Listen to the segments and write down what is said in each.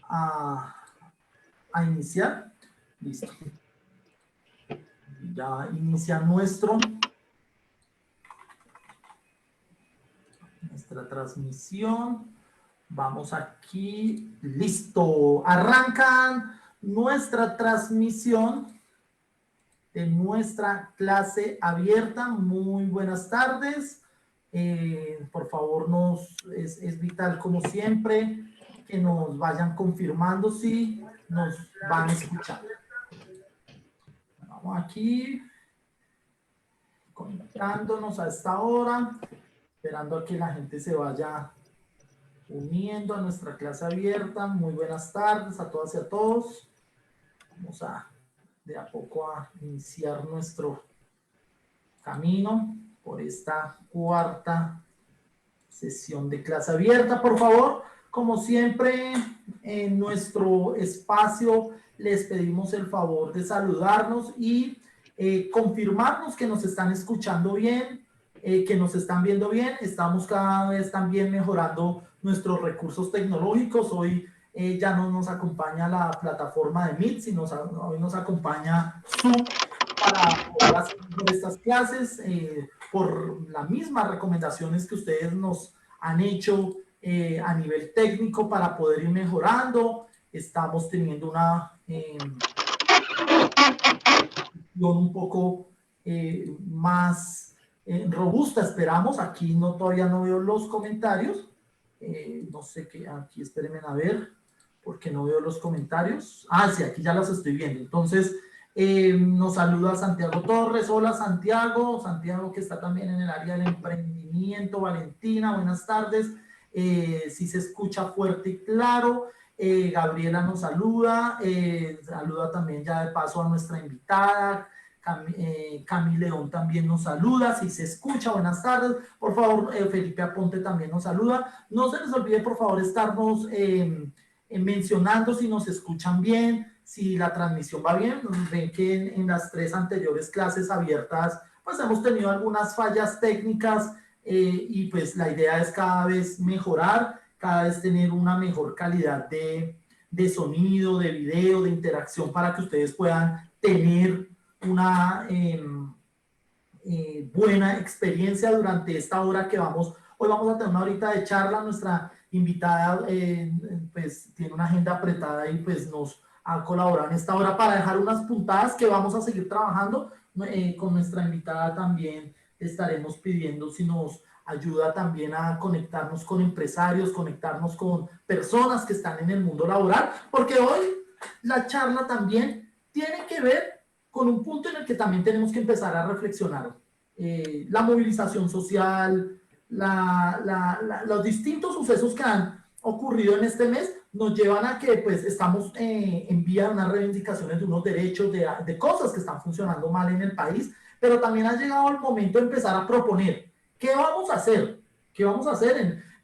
a, a iniciar. Listo. Ya inicia nuestra transmisión. Vamos aquí. Listo. Arrancan nuestra transmisión de nuestra clase abierta. Muy buenas tardes. Por favor, es vital, como siempre, que nos vayan confirmando si nos van a escuchar. Vamos aquí, conectándonos a esta hora, esperando a que la gente se vaya uniendo a nuestra clase abierta. Muy buenas tardes a todas y a todos. Vamos de a poco a iniciar nuestro camino por esta cuarta sesión de clase abierta. Por favor, como siempre, en nuestro espacio les pedimos el favor de saludarnos y confirmarnos que nos están escuchando bien, que nos están viendo bien. Estamos cada vez también mejorando nuestros recursos tecnológicos. Hoy ya no nos acompaña la plataforma de Meet, sino hoy nos acompaña Zoom para poder hacer estas clases, por las mismas recomendaciones que ustedes nos han hecho a nivel técnico para poder ir mejorando. Estamos teniendo una un poco más robusta, esperamos. Aquí todavía no veo los comentarios. No sé qué, aquí espérenme a ver, porque no veo los comentarios. Ah, sí, aquí ya los estoy viendo. Entonces, nos saluda Santiago Torres. Hola, Santiago. Santiago, que está también en el área del emprendimiento. Valentina, buenas tardes. Sí se escucha fuerte y claro. Gabriela nos saluda. Saluda también ya de paso a nuestra invitada. Cami León también nos saluda, si se escucha, buenas tardes. Por favor, Felipe Aponte también nos saluda. No se les olvide, por favor, estarnos mencionando si nos escuchan bien, si la transmisión va bien. Ven que en las 3 anteriores clases abiertas, pues hemos tenido algunas fallas técnicas y pues la idea es cada vez mejorar, cada vez tener una mejor calidad de sonido, de video, de interacción, para que ustedes puedan tener una buena experiencia durante esta hora que hoy vamos a tener una horita de charla. Nuestra invitada pues tiene una agenda apretada y pues nos ha colaborado en esta hora para dejar unas puntadas que vamos a seguir trabajando. Con nuestra invitada también estaremos pidiendo si nos ayuda también a conectarnos con empresarios, conectarnos con personas que están en el mundo laboral, porque hoy la charla también tiene que ver con un punto en el que también tenemos que empezar a reflexionar. La movilización social, los distintos sucesos que han ocurrido en este mes nos llevan a que pues estamos en vía de unas reivindicaciones de unos derechos, de cosas que están funcionando mal en el país, pero también ha llegado el momento de empezar a proponer qué vamos a hacer,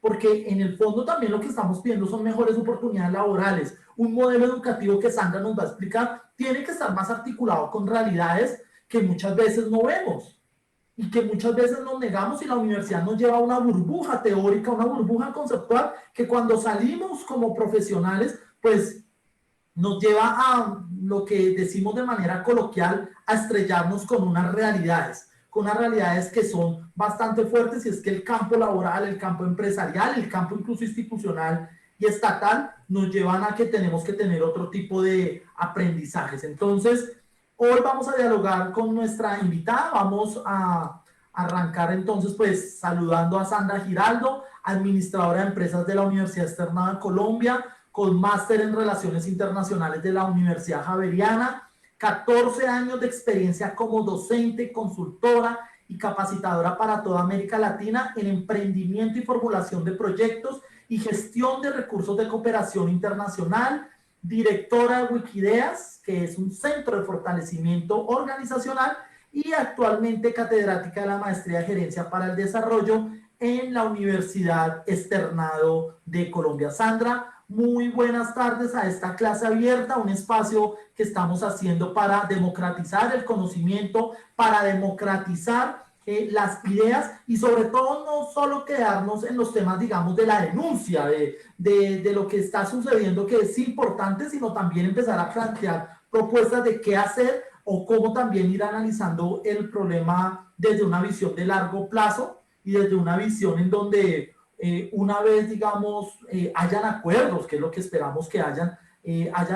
porque en el fondo también lo que estamos pidiendo son mejores oportunidades laborales. Un modelo educativo que Sandra nos va a explicar tiene que estar más articulado con realidades que muchas veces no vemos y que muchas veces nos negamos, y la universidad nos lleva a una burbuja teórica, una burbuja conceptual, que cuando salimos como profesionales, pues nos lleva a lo que decimos de manera coloquial, a estrellarnos con unas realidades que son bastante fuertes, y es que el campo laboral, el campo empresarial, el campo incluso institucional y estatal nos llevan a que tenemos que tener otro tipo de aprendizajes. Entonces, hoy vamos a dialogar con nuestra invitada. Vamos a arrancar entonces pues saludando a Sandra Giraldo, administradora de empresas de la Universidad Externada de Colombia, con máster en Relaciones Internacionales de la Universidad Javeriana, 14 años de experiencia como docente, consultora y capacitadora para toda América Latina en emprendimiento y formulación de proyectos y gestión de recursos de cooperación internacional, directora de Wikideas, que es un centro de fortalecimiento organizacional, y actualmente catedrática de la Maestría de Gerencia para el Desarrollo en la Universidad Externado de Colombia. Sandra, muy buenas tardes a esta clase abierta, un espacio que estamos haciendo para democratizar el conocimiento, para democratizar las ideas y sobre todo no solo quedarnos en los temas, digamos, de la denuncia, de lo que está sucediendo, que es importante, sino también empezar a plantear propuestas de qué hacer o cómo también ir analizando el problema desde una visión de largo plazo y desde una visión en donde una vez, digamos, hayan acuerdos, que es lo que esperamos que hayan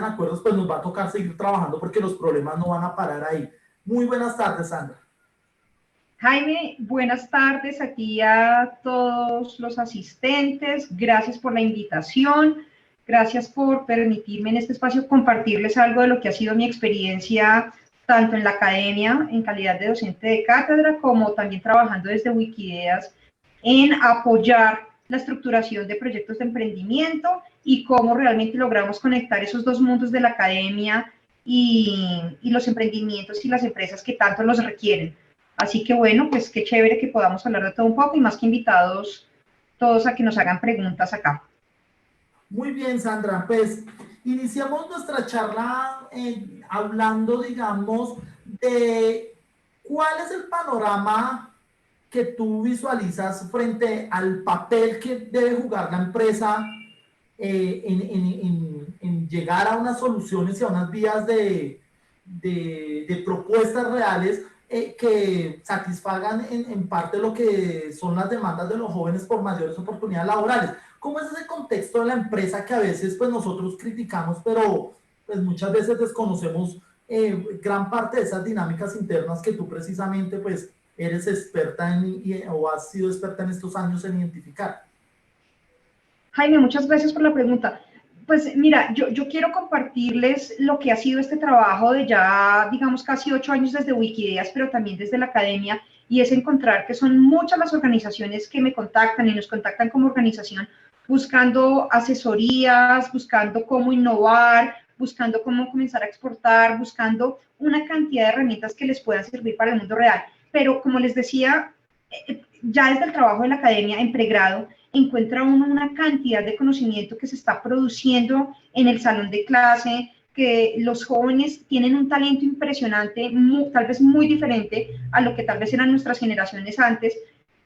acuerdos, pues nos va a tocar seguir trabajando porque los problemas no van a parar ahí. Muy buenas tardes, Sandra. Jaime, buenas tardes a ti y a todos los asistentes. Gracias por la invitación. Gracias por permitirme en este espacio compartirles algo de lo que ha sido mi experiencia tanto en la academia, en calidad de docente de cátedra, como también trabajando desde Wikideas en apoyar la estructuración de proyectos de emprendimiento y cómo realmente logramos conectar esos dos mundos de la academia y los emprendimientos y las empresas que tanto los requieren. Así que bueno, pues qué chévere que podamos hablar de todo un poco y más que invitados todos a que nos hagan preguntas acá. Muy bien, Sandra, pues iniciamos nuestra charla hablando, digamos, de cuál es el panorama que tú visualizas frente al papel que debe jugar la empresa en llegar a unas soluciones y a unas vías de propuestas reales que satisfagan en parte lo que son las demandas de los jóvenes por mayores oportunidades laborales. ¿Cómo es ese contexto de la empresa que a veces pues nosotros criticamos, pero pues muchas veces desconocemos gran parte de esas dinámicas internas que tú precisamente pues eres experta o has sido experta en estos años en identificar? Jaime, muchas gracias por la pregunta. Pues mira, yo quiero compartirles lo que ha sido este trabajo de ya, digamos, casi 8 años desde Wikideas, pero también desde la academia, y es encontrar que son muchas las organizaciones que me contactan y nos contactan como organización buscando asesorías, buscando cómo innovar, buscando cómo comenzar a exportar, buscando una cantidad de herramientas que les puedan servir para el mundo real. Pero como les decía, ya desde el trabajo de la academia en pregrado, encuentra uno una cantidad de conocimiento que se está produciendo en el salón de clase, que los jóvenes tienen un talento impresionante, tal vez muy diferente a lo que tal vez eran nuestras generaciones antes,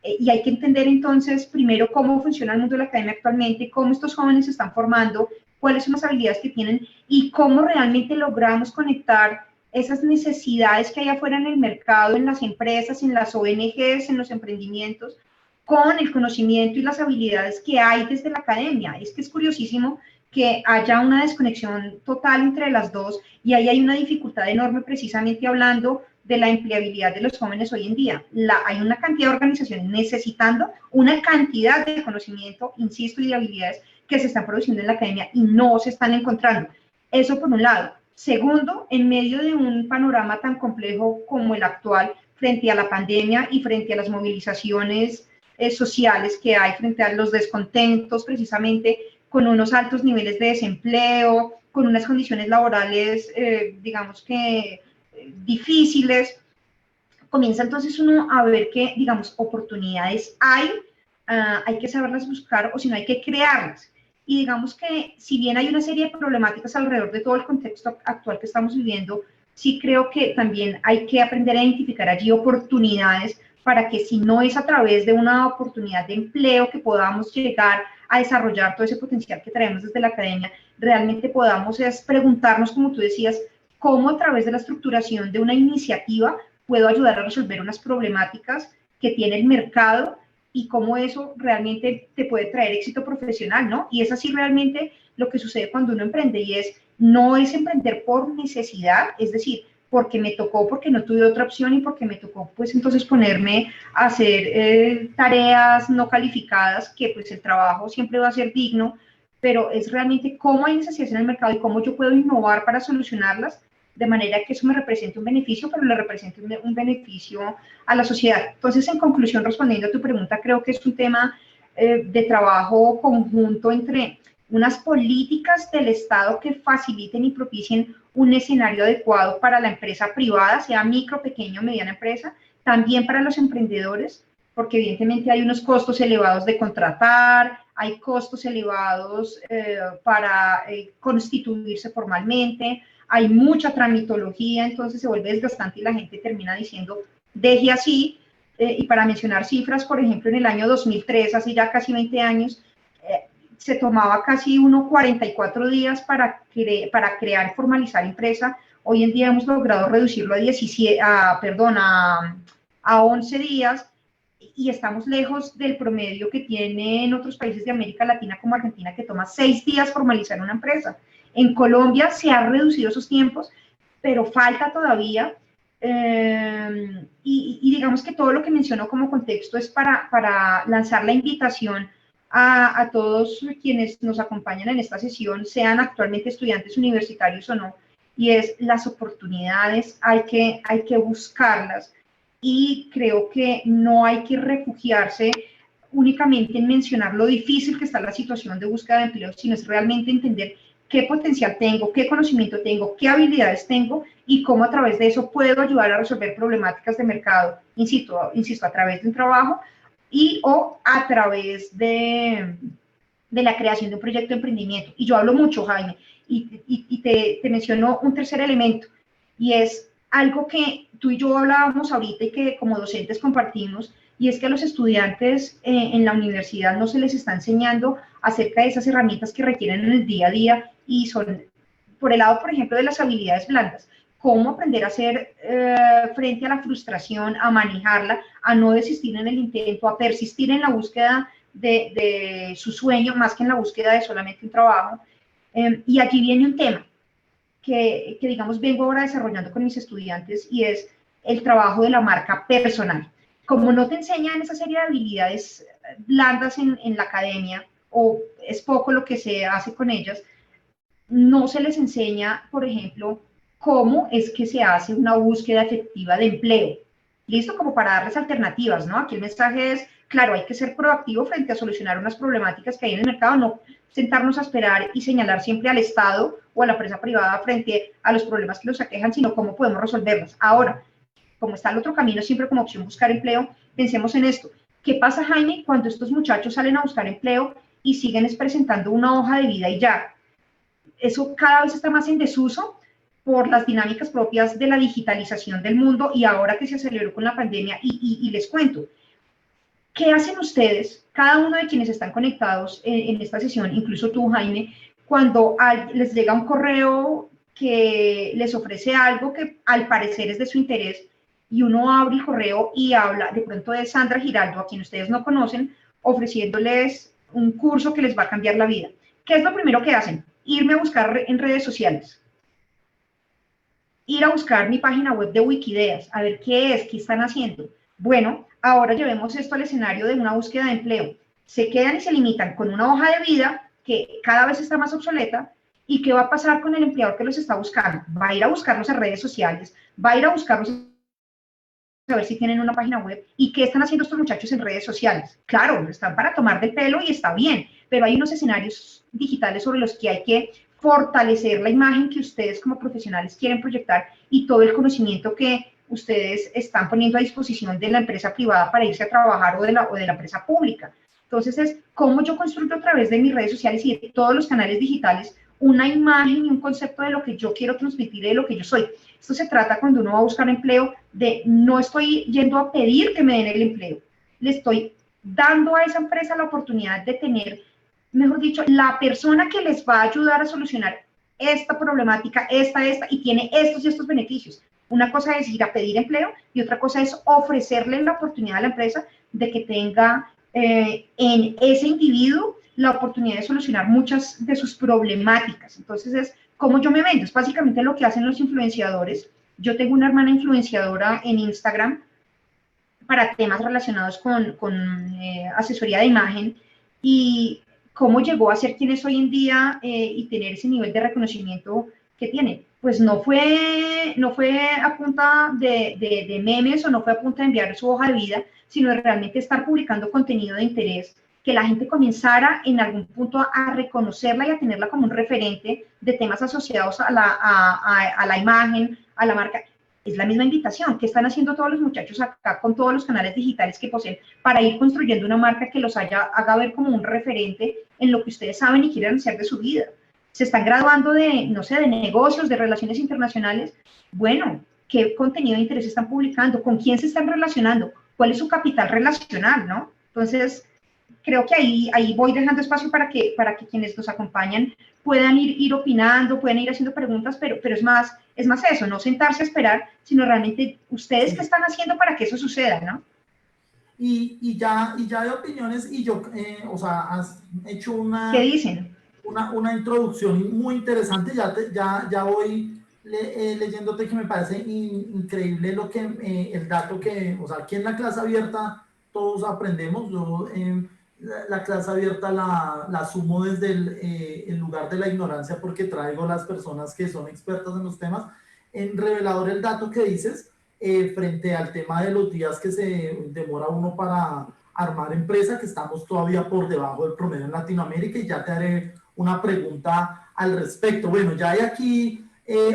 y hay que entender entonces primero cómo funciona el mundo de la academia actualmente, cómo estos jóvenes se están formando, cuáles son las habilidades que tienen y cómo realmente logramos conectar esas necesidades que hay afuera en el mercado, en las empresas, en las ONGs, en los emprendimientos, con el conocimiento y las habilidades que hay desde la academia. Es que es curiosísimo que haya una desconexión total entre las dos y ahí hay una dificultad enorme precisamente hablando de la empleabilidad de los jóvenes hoy en día. Hay una cantidad de organizaciones necesitando una cantidad de conocimiento, insisto, y de habilidades que se están produciendo en la academia y no se están encontrando. Eso por un lado. Segundo, en medio de un panorama tan complejo como el actual, frente a la pandemia y frente a las movilizaciones sociales que hay, frente a los descontentos precisamente con unos altos niveles de desempleo, con unas condiciones laborales, digamos que difíciles, comienza entonces uno a ver que, digamos, oportunidades hay que saberlas buscar o si no hay que crearlas. Y digamos que si bien hay una serie de problemáticas alrededor de todo el contexto actual que estamos viviendo, sí creo que también hay que aprender a identificar allí oportunidades para que si no es a través de una oportunidad de empleo que podamos llegar a desarrollar todo ese potencial que traemos desde la academia, realmente podamos preguntarnos, como tú decías, cómo a través de la estructuración de una iniciativa puedo ayudar a resolver unas problemáticas que tiene el mercado y cómo eso realmente te puede traer éxito profesional, ¿no? Y es así realmente lo que sucede cuando uno emprende y no es emprender por necesidad, es decir, porque me tocó, porque no tuve otra opción y porque me tocó, pues entonces ponerme a hacer tareas no calificadas, que pues el trabajo siempre va a ser digno, pero es realmente cómo hay necesidades en el mercado y cómo yo puedo innovar para solucionarlas de manera que eso me represente un beneficio, pero le represente un beneficio a la sociedad. Entonces, en conclusión, respondiendo a tu pregunta, creo que es un tema de trabajo conjunto entre unas políticas del Estado que faciliten y propicien un escenario adecuado para la empresa privada, sea micro, pequeño, mediana empresa, también para los emprendedores, porque evidentemente hay unos costos elevados de contratar, hay costos elevados para constituirse formalmente, hay mucha tramitología, entonces se vuelve desgastante y la gente termina diciendo, deje así, y para mencionar cifras, por ejemplo, en el año 2003, hace ya casi 20 años, se tomaba casi 44 días para crear y formalizar empresa. Hoy en día hemos logrado reducirlo a 11 días, y estamos lejos del promedio que tienen otros países de América Latina como Argentina, que toma 6 días formalizar una empresa. En Colombia se han reducido esos tiempos, pero falta todavía. Y digamos que todo lo que menciono como contexto es para lanzar la invitación a todos quienes nos acompañan en esta sesión, sean actualmente estudiantes universitarios o no, y es las oportunidades, hay que buscarlas, y creo que no hay que refugiarse únicamente en mencionar lo difícil que está la situación de búsqueda de empleo, sino es realmente entender qué potencial tengo, qué conocimiento tengo, qué habilidades tengo, y cómo a través de eso puedo ayudar a resolver problemáticas de mercado, insisto, a través de un trabajo o a través de la creación de un proyecto de emprendimiento. Y yo hablo mucho, Jaime, y te menciono un tercer elemento, y es algo que tú y yo hablábamos ahorita y que como docentes compartimos, y es que a los estudiantes en la universidad no se les está enseñando acerca de esas herramientas que requieren en el día a día, y son, por el lado, por ejemplo, de las habilidades blandas, cómo aprender a hacer frente a la frustración, a manejarla, a no desistir en el intento, a persistir en la búsqueda de su sueño, más que en la búsqueda de solamente un trabajo. Y aquí viene un tema que, digamos, vengo ahora desarrollando con mis estudiantes, y es el trabajo de la marca personal. Como no te enseñan esa serie de habilidades blandas en la academia, o es poco lo que se hace con ellas, no se les enseña, por ejemplo, cómo es que se hace una búsqueda efectiva de empleo. ¿Listo? Como para darles alternativas, ¿no? Aquí el mensaje es, claro, hay que ser proactivo frente a solucionar unas problemáticas que hay en el mercado, no sentarnos a esperar y señalar siempre al Estado o a la empresa privada frente a los problemas que los aquejan, sino cómo podemos resolverlos. Ahora, como está el otro camino siempre como opción buscar empleo, pensemos en esto. ¿Qué pasa, Jaime, cuando estos muchachos salen a buscar empleo y siguen presentando una hoja de vida y ya? Eso cada vez está más en desuso por las dinámicas propias de la digitalización del mundo, y ahora que se aceleró con la pandemia, y les cuento, ¿qué hacen ustedes, cada uno de quienes están conectados en esta sesión, incluso tú, Jaime, cuando les llega un correo que les ofrece algo que al parecer es de su interés, y uno abre el correo y habla de pronto de Sandra Giraldo, a quien ustedes no conocen, ofreciéndoles un curso que les va a cambiar la vida? ¿Qué es lo primero que hacen? Irme a buscar en redes sociales, ir a buscar mi página web de Wikideas, a ver qué es, qué están haciendo. Bueno, ahora llevemos esto al escenario de una búsqueda de empleo. Se quedan y se limitan con una hoja de vida que cada vez está más obsoleta. ¿Y qué va a pasar con el empleador que los está buscando? Va a ir a buscarlos en redes sociales, va a ir a buscarlos a ver si tienen una página web. ¿Y qué están haciendo estos muchachos en redes sociales? Claro, están para tomar del pelo y está bien, pero hay unos escenarios digitales sobre los que hay que fortalecer la imagen que ustedes como profesionales quieren proyectar, y todo el conocimiento que ustedes están poniendo a disposición de la empresa privada para irse a trabajar, o de la empresa pública. Entonces es cómo yo construyo a través de mis redes sociales y de todos los canales digitales una imagen y un concepto de lo que yo quiero transmitir, de lo que yo soy. Esto se trata, cuando uno va a buscar empleo, de no estoy yendo a pedir que me den el empleo, le estoy dando a esa empresa la oportunidad de tener, mejor dicho, la persona que les va a ayudar a solucionar esta problemática, esta, y tiene estos y estos beneficios. Una cosa es ir a pedir empleo, y otra cosa es ofrecerle la oportunidad a la empresa de que tenga en ese individuo la oportunidad de solucionar muchas de sus problemáticas. Entonces es cómo yo me vendo, es básicamente lo que hacen los influenciadores. Yo tengo una hermana influenciadora en Instagram para temas relacionados con asesoría de imagen, y cómo llegó a ser quien es hoy en día y tener ese nivel de reconocimiento que tiene. Pues no fue a punta de memes, o no fue a punta de enviar su hoja de vida, sino de realmente estar publicando contenido de interés, que la gente comenzara en algún punto a reconocerla y a tenerla como un referente de temas asociados a la imagen, a la marca. Es la misma invitación que están haciendo todos los muchachos acá con todos los canales digitales que poseen, para ir construyendo una marca que los haga ver como un referente en lo que ustedes saben y quieren hacer de su vida. Se están graduando de, no sé, de negocios, de relaciones internacionales. Bueno, ¿qué contenido de interés están publicando? ¿Con quién se están relacionando? cuál es su capital relacional, ¿no? Entonces, creo que ahí voy dejando espacio para que quienes nos acompañan puedan ir opinando, puedan ir haciendo preguntas, pero es más eso, no sentarse a esperar, sino realmente ustedes qué Sí. están haciendo para que eso suceda, ¿no? Y ya hay opiniones y yo, o sea, has hecho ¿Qué dicen? una introducción muy interesante, ya voy leyéndote que me parece increíble el dato que, o sea, aquí en la clase abierta todos aprendemos, yo la clase abierta la asumo desde el lugar de la ignorancia porque traigo las personas que son expertas en los temas, en revelador el dato que dices, frente al tema de los días que se demora uno para armar empresa, que estamos todavía por debajo del promedio en Latinoamérica, y ya te haré una pregunta al respecto. Bueno, ya hay aquí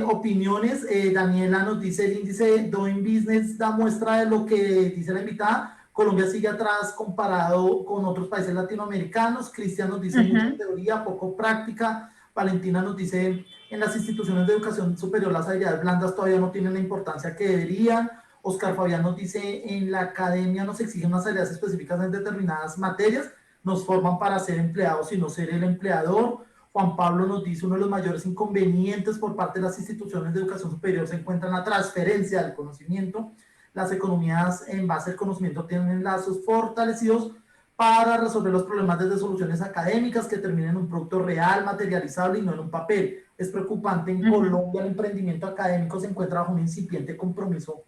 opiniones. Daniela nos dice: el índice Doing Business da muestra de lo que dice la invitada. Colombia sigue atrás comparado con otros países latinoamericanos. Cristian nos dice: mucha teoría, poco práctica. Valentina nos dice: en las instituciones de educación superior las habilidades blandas todavía no tienen la importancia que deberían. Oscar Fabián nos dice: en la academia nos exigen unas habilidades específicas en determinadas materias, nos forman para ser empleados y no ser el empleador. Juan Pablo nos dice: uno de los mayores inconvenientes por parte de las instituciones de educación superior se encuentra en la transferencia del conocimiento. Las economías en base al conocimiento tienen lazos fortalecidos para resolver los problemas desde soluciones académicas que terminen en un producto real, materializable y no en un papel. Es preocupante, en Colombia el emprendimiento académico se encuentra bajo un incipiente compromiso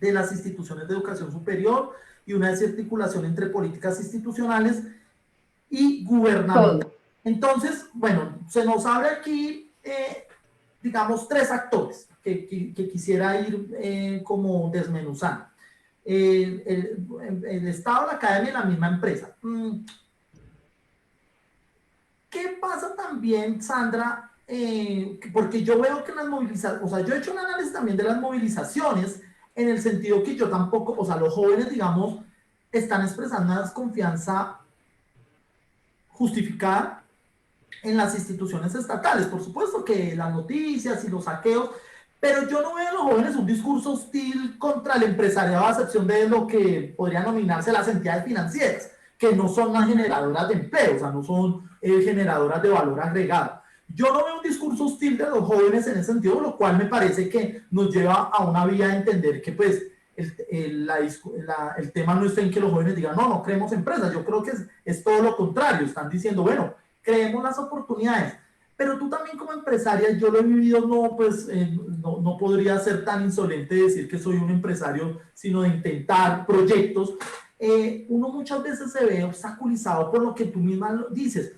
de las instituciones de educación superior y una desarticulación entre políticas institucionales y gubernamentales. Entonces, bueno, se nos abre aquí, digamos, tres actores que quisiera ir como desmenuzando. El Estado, la academia y la misma empresa. ¿Qué pasa también, Sandra? Porque yo veo que las movilizaciones, o sea, yo he hecho un análisis también de las movilizaciones, en el sentido que yo tampoco, o sea, los jóvenes, digamos, están expresando una desconfianza justificada en las instituciones estatales. Por supuesto que las noticias y los saqueos, pero yo no veo en los jóvenes un discurso hostil contra el empresariado, a excepción de lo que podría nominarse las entidades financieras, que no son las generadoras de empleo, o sea, no son generadoras de valor agregado. Yo no veo un discurso hostil de los jóvenes en ese sentido, lo cual me parece que nos lleva a una vía de entender que pues el tema no está en que los jóvenes digan: no creemos empresas. Yo creo que es todo lo contrario, están diciendo: bueno, creemos las oportunidades. Pero tú también como empresaria, yo lo he vivido, no podría ser tan insolente de decir que soy un empresario, sino de intentar proyectos. Uno muchas veces se ve obstaculizado por lo que tú misma dices.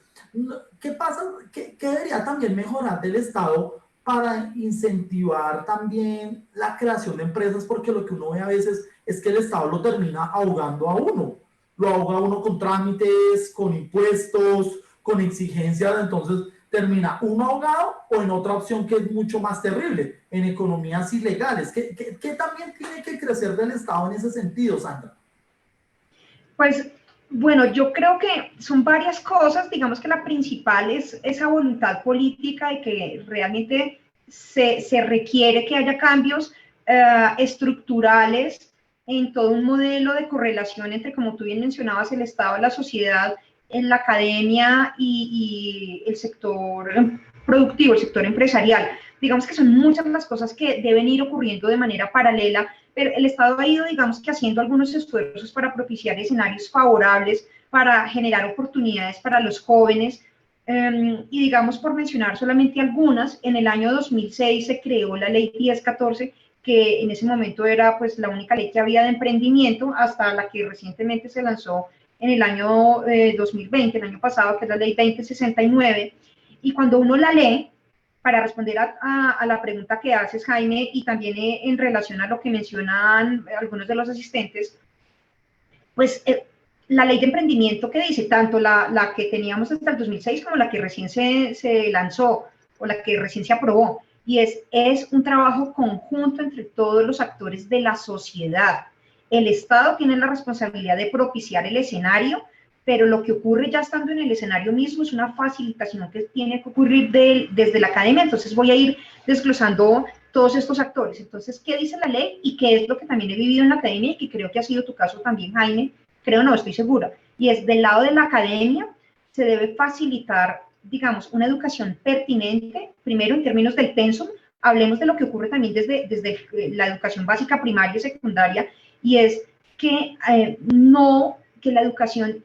¿Qué pasa? ¿Qué debería también mejorar del Estado para incentivar también la creación de empresas? Porque lo que uno ve a veces es que el Estado lo termina ahogando a uno. Lo ahoga a uno con trámites, con impuestos, con exigencias. Entonces termina uno ahogado o en otra opción que es mucho más terrible, en economías ilegales. ¿Qué también tiene que crecer del Estado en ese sentido, Sandra? Pues bueno, yo creo que son varias cosas. Digamos que la principal es esa voluntad política y que realmente se requiere que haya cambios estructurales en todo un modelo de correlación entre, como tú bien mencionabas, el Estado, la sociedad, en la academia y el sector productivo, el sector empresarial. Digamos que son muchas las cosas que deben ir ocurriendo de manera paralela, pero el Estado ha ido, digamos que haciendo algunos esfuerzos para propiciar escenarios favorables, para generar oportunidades para los jóvenes, y digamos, por mencionar solamente algunas, en el año 2006 se creó la ley 1014, que en ese momento era pues la única ley que había de emprendimiento, hasta la que recientemente se lanzó en el año 2020, el año pasado, que es la ley 2069, y cuando uno la lee, para responder a la pregunta que haces, Jaime, y también en relación a lo que mencionan algunos de los asistentes, pues la ley de emprendimiento que dice, tanto la que teníamos hasta el 2006 como la que recién se lanzó o la que recién se aprobó, y es un trabajo conjunto entre todos los actores de la sociedad. El Estado tiene la responsabilidad de propiciar el escenario, pero lo que ocurre ya estando en el escenario mismo es una facilitación que tiene que ocurrir desde la academia. Entonces voy a ir desglosando todos estos actores. Entonces, ¿qué dice la ley? Y qué es lo que también he vivido en la academia y que creo que ha sido tu caso también, Jaime, creo no, estoy segura, y es del lado de la academia se debe facilitar, digamos, una educación pertinente, primero en términos del pensum, hablemos de lo que ocurre también desde la educación básica, primaria y secundaria, y es que no, que la educación,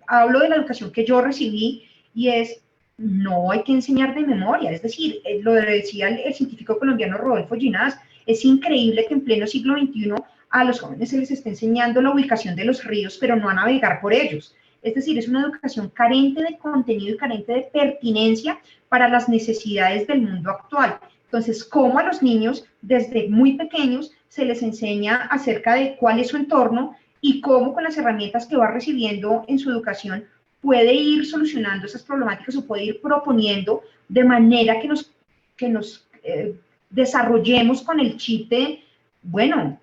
hablo de la educación que yo recibí, y es, no hay que enseñar de memoria, es decir, lo decía el científico colombiano Rodolfo Ginás, es increíble que en pleno siglo XXI a los jóvenes se les esté enseñando la ubicación de los ríos, pero no a navegar por ellos. Es decir, es una educación carente de contenido y carente de pertinencia para las necesidades del mundo actual. Entonces, ¿cómo a los niños desde muy pequeños se les enseña acerca de cuál es su entorno y cómo con las herramientas que va recibiendo en su educación puede ir solucionando esas problemáticas o puede ir proponiendo de manera que nos desarrollemos con el chip de, bueno,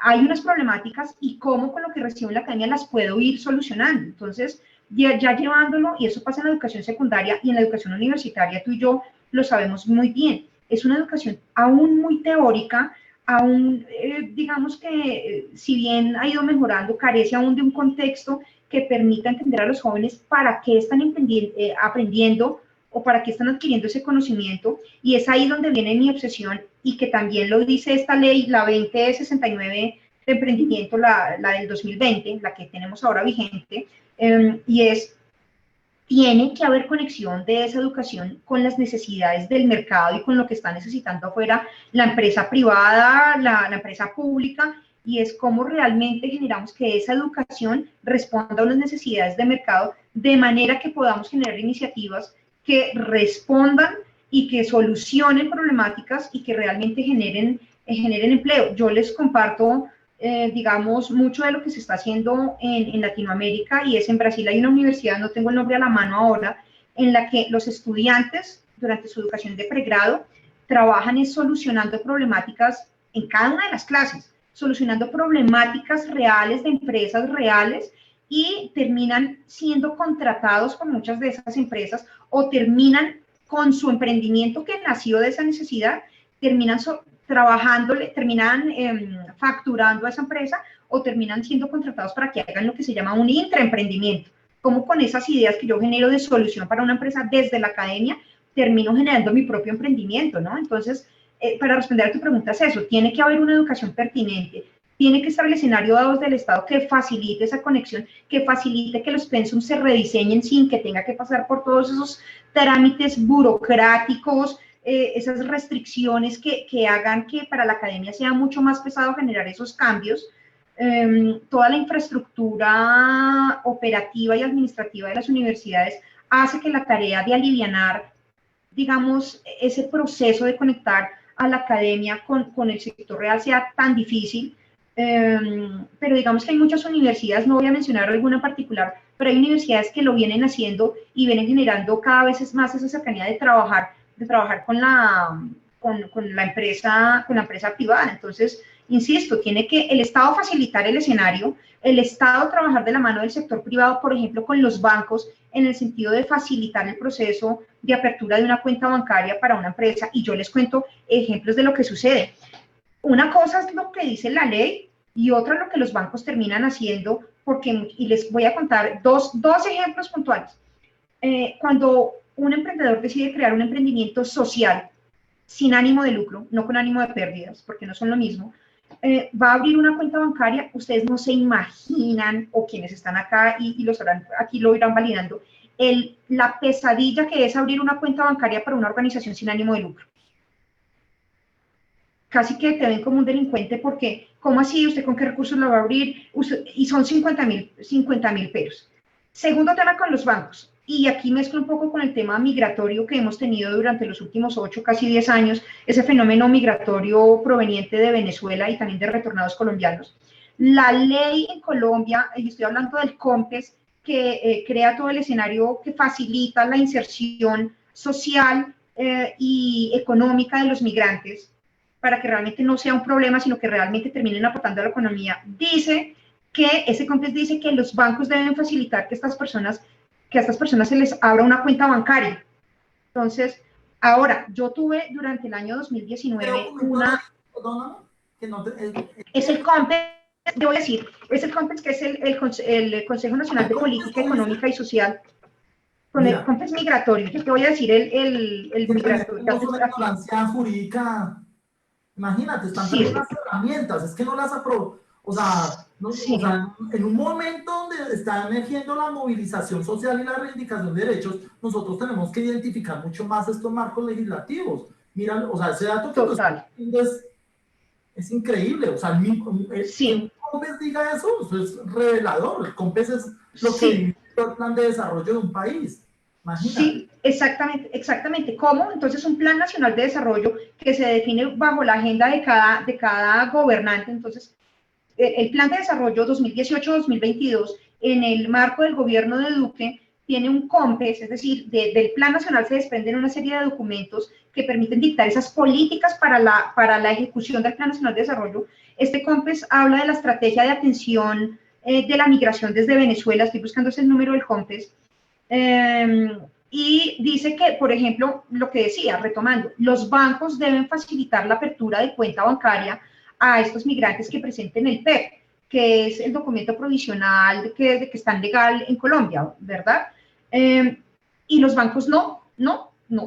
hay unas problemáticas y cómo con lo que recibo en la academia las puedo ir solucionando. Entonces, ya llevándolo, y eso pasa en la educación secundaria y en la educación universitaria, tú y yo lo sabemos muy bien, es una educación aún muy teórica, aún, digamos que, si bien ha ido mejorando, carece aún de un contexto que permita entender a los jóvenes para qué están aprendiendo o para qué están adquiriendo ese conocimiento, y es ahí donde viene mi obsesión, y que también lo dice esta ley, la 2069 de emprendimiento, la del 2020, la que tenemos ahora vigente, y es, tiene que haber conexión de esa educación con las necesidades del mercado y con lo que está necesitando afuera la empresa privada, la empresa pública, y es cómo realmente generamos que esa educación responda a las necesidades de mercado, de manera que podamos generar iniciativas que respondan y que solucionen problemáticas y que realmente generen empleo. Yo les comparto, digamos, mucho de lo que se está haciendo en Latinoamérica, y es en Brasil hay una universidad, no tengo el nombre a la mano ahora, en la que los estudiantes durante su educación de pregrado trabajan solucionando problemáticas en cada una de las clases, solucionando problemáticas reales de empresas reales, y terminan siendo contratados por muchas de esas empresas, o terminan con su emprendimiento que nació de esa necesidad, terminan trabajándole, terminan facturando a esa empresa, o terminan siendo contratados para que hagan lo que se llama un intraemprendimiento. Como con esas ideas que yo genero de solución para una empresa desde la academia, termino generando mi propio emprendimiento, ¿no? Entonces, para responder a tu pregunta es eso, tiene que haber una educación pertinente, tiene que estar el escenario dado desde el Estado que facilite esa conexión, que facilite que los pensums se rediseñen sin que tenga que pasar por todos esos trámites burocráticos, esas restricciones que hagan que para la academia sea mucho más pesado generar esos cambios. Toda la infraestructura operativa y administrativa de las universidades hace que la tarea de alivianar, digamos, ese proceso de conectar a la academia con el sector real sea tan difícil. Pero digamos que hay muchas universidades, no voy a mencionar alguna en particular, pero hay universidades que lo vienen haciendo y vienen generando cada vez más esa cercanía de trabajar con la empresa privada. Entonces, insisto, tiene que el Estado facilitar el escenario, el Estado trabajar de la mano del sector privado, por ejemplo, con los bancos, en el sentido de facilitar el proceso de apertura de una cuenta bancaria para una empresa. Y yo les cuento ejemplos de lo que sucede. Una cosa es lo que dice la ley y otra lo que los bancos terminan haciendo, y les voy a contar dos ejemplos puntuales. Cuando un emprendedor decide crear un emprendimiento social, sin ánimo de lucro, no con ánimo de pérdidas, porque no son lo mismo, va a abrir una cuenta bancaria, ustedes no se imaginan, o quienes están acá y aquí lo irán validando, la pesadilla que es abrir una cuenta bancaria para una organización sin ánimo de lucro. Casi que te ven como un delincuente, porque, ¿cómo así? ¿Usted con qué recursos lo va a abrir? Y son 50.000 pesos. Segundo tema con los bancos, y aquí mezclo un poco con el tema migratorio que hemos tenido durante los últimos 8, casi 10 años, ese fenómeno migratorio proveniente de Venezuela y también de retornados colombianos. La ley en Colombia, y estoy hablando del COMPES, que crea todo el escenario que facilita la inserción social y económica de los migrantes, para que realmente no sea un problema, sino que realmente terminen aportando a la economía, dice que ese COMPES dice que los bancos deben facilitar que a estas personas se les abra una cuenta bancaria. Entonces, Ahora, yo tuve durante el año 2019 una... Perdóname, que no es el COMPES, te voy a decir, es el COMPES, que es el Consejo Nacional de Política Económica y Social, con el COMPES migratorio. Yo te voy a decir el migratorio. Tenemos una ignorancia jurídica, imagínate, están perdiendo las herramientas, es que no las aprobó. O sea, en un momento donde está emergiendo la movilización social y la reivindicación de derechos, nosotros tenemos que identificar mucho más estos marcos legislativos. Mira, o sea, ese dato que Total. Es increíble. O sea, que un COMPES diga eso es revelador. El COMPES es lo que dice el plan de desarrollo de un país. Imagínate. Sí, exactamente. ¿Cómo? Entonces, un plan nacional de desarrollo que se define bajo la agenda de cada gobernante. Entonces, el plan de desarrollo 2018-2022, en el marco del gobierno de Duque, tiene un COMPES, es decir, del plan nacional se desprenden una serie de documentos que permiten dictar esas políticas para la ejecución del plan nacional de desarrollo. Este COMPES habla de la estrategia de atención de la migración desde Venezuela, estoy buscando ese número del COMPES, y dice que, por ejemplo, lo que decía, retomando, los bancos deben facilitar la apertura de cuenta bancaria a estos migrantes que presenten el PEP, que es el documento provisional de que están legal en Colombia, ¿verdad? Y los bancos no,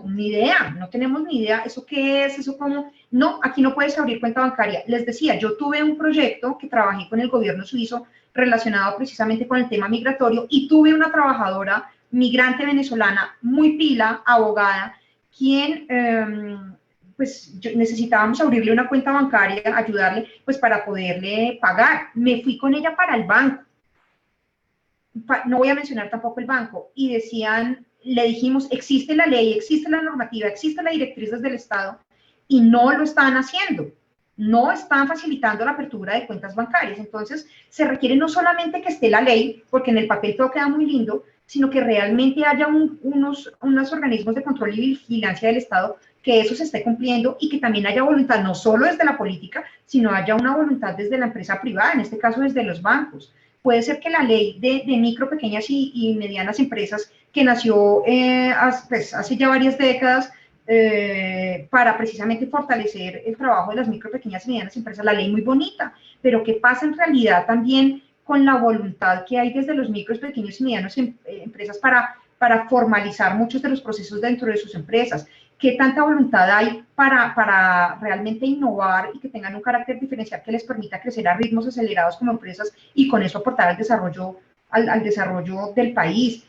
ni idea, no tenemos ni idea, ¿eso qué es? ¿Eso cómo? No, aquí no puedes abrir cuenta bancaria. Les decía, yo tuve un proyecto que trabajé con el gobierno suizo relacionado precisamente con el tema migratorio y tuve una trabajadora migrante venezolana muy pila, abogada, quien... pues necesitábamos abrirle una cuenta bancaria, ayudarle, pues para poderle pagar. Me fui con ella para el banco. No voy a mencionar tampoco el banco. Y decían, le dijimos, existe la ley, existe la normativa, existe la directriz desde el Estado, y no lo están haciendo. No están facilitando la apertura de cuentas bancarias. Entonces, se requiere no solamente que esté la ley, porque en el papel todo queda muy lindo, sino que realmente haya unos organismos de control y vigilancia del Estado, que eso se esté cumpliendo y que también haya voluntad, no solo desde la política, sino haya una voluntad desde la empresa privada, en este caso desde los bancos. Puede ser que la ley de micro, pequeñas y medianas empresas, que nació hace ya varias décadas, para precisamente fortalecer el trabajo de las micro, pequeñas y medianas empresas, la ley muy bonita, pero ¿qué pasa en realidad también con la voluntad que hay desde los micros, pequeños y medianos empresas para formalizar muchos de los procesos dentro de sus empresas? ¿Qué tanta voluntad hay para realmente innovar y que tengan un carácter diferencial que les permita crecer a ritmos acelerados como empresas y con eso aportar al desarrollo del país?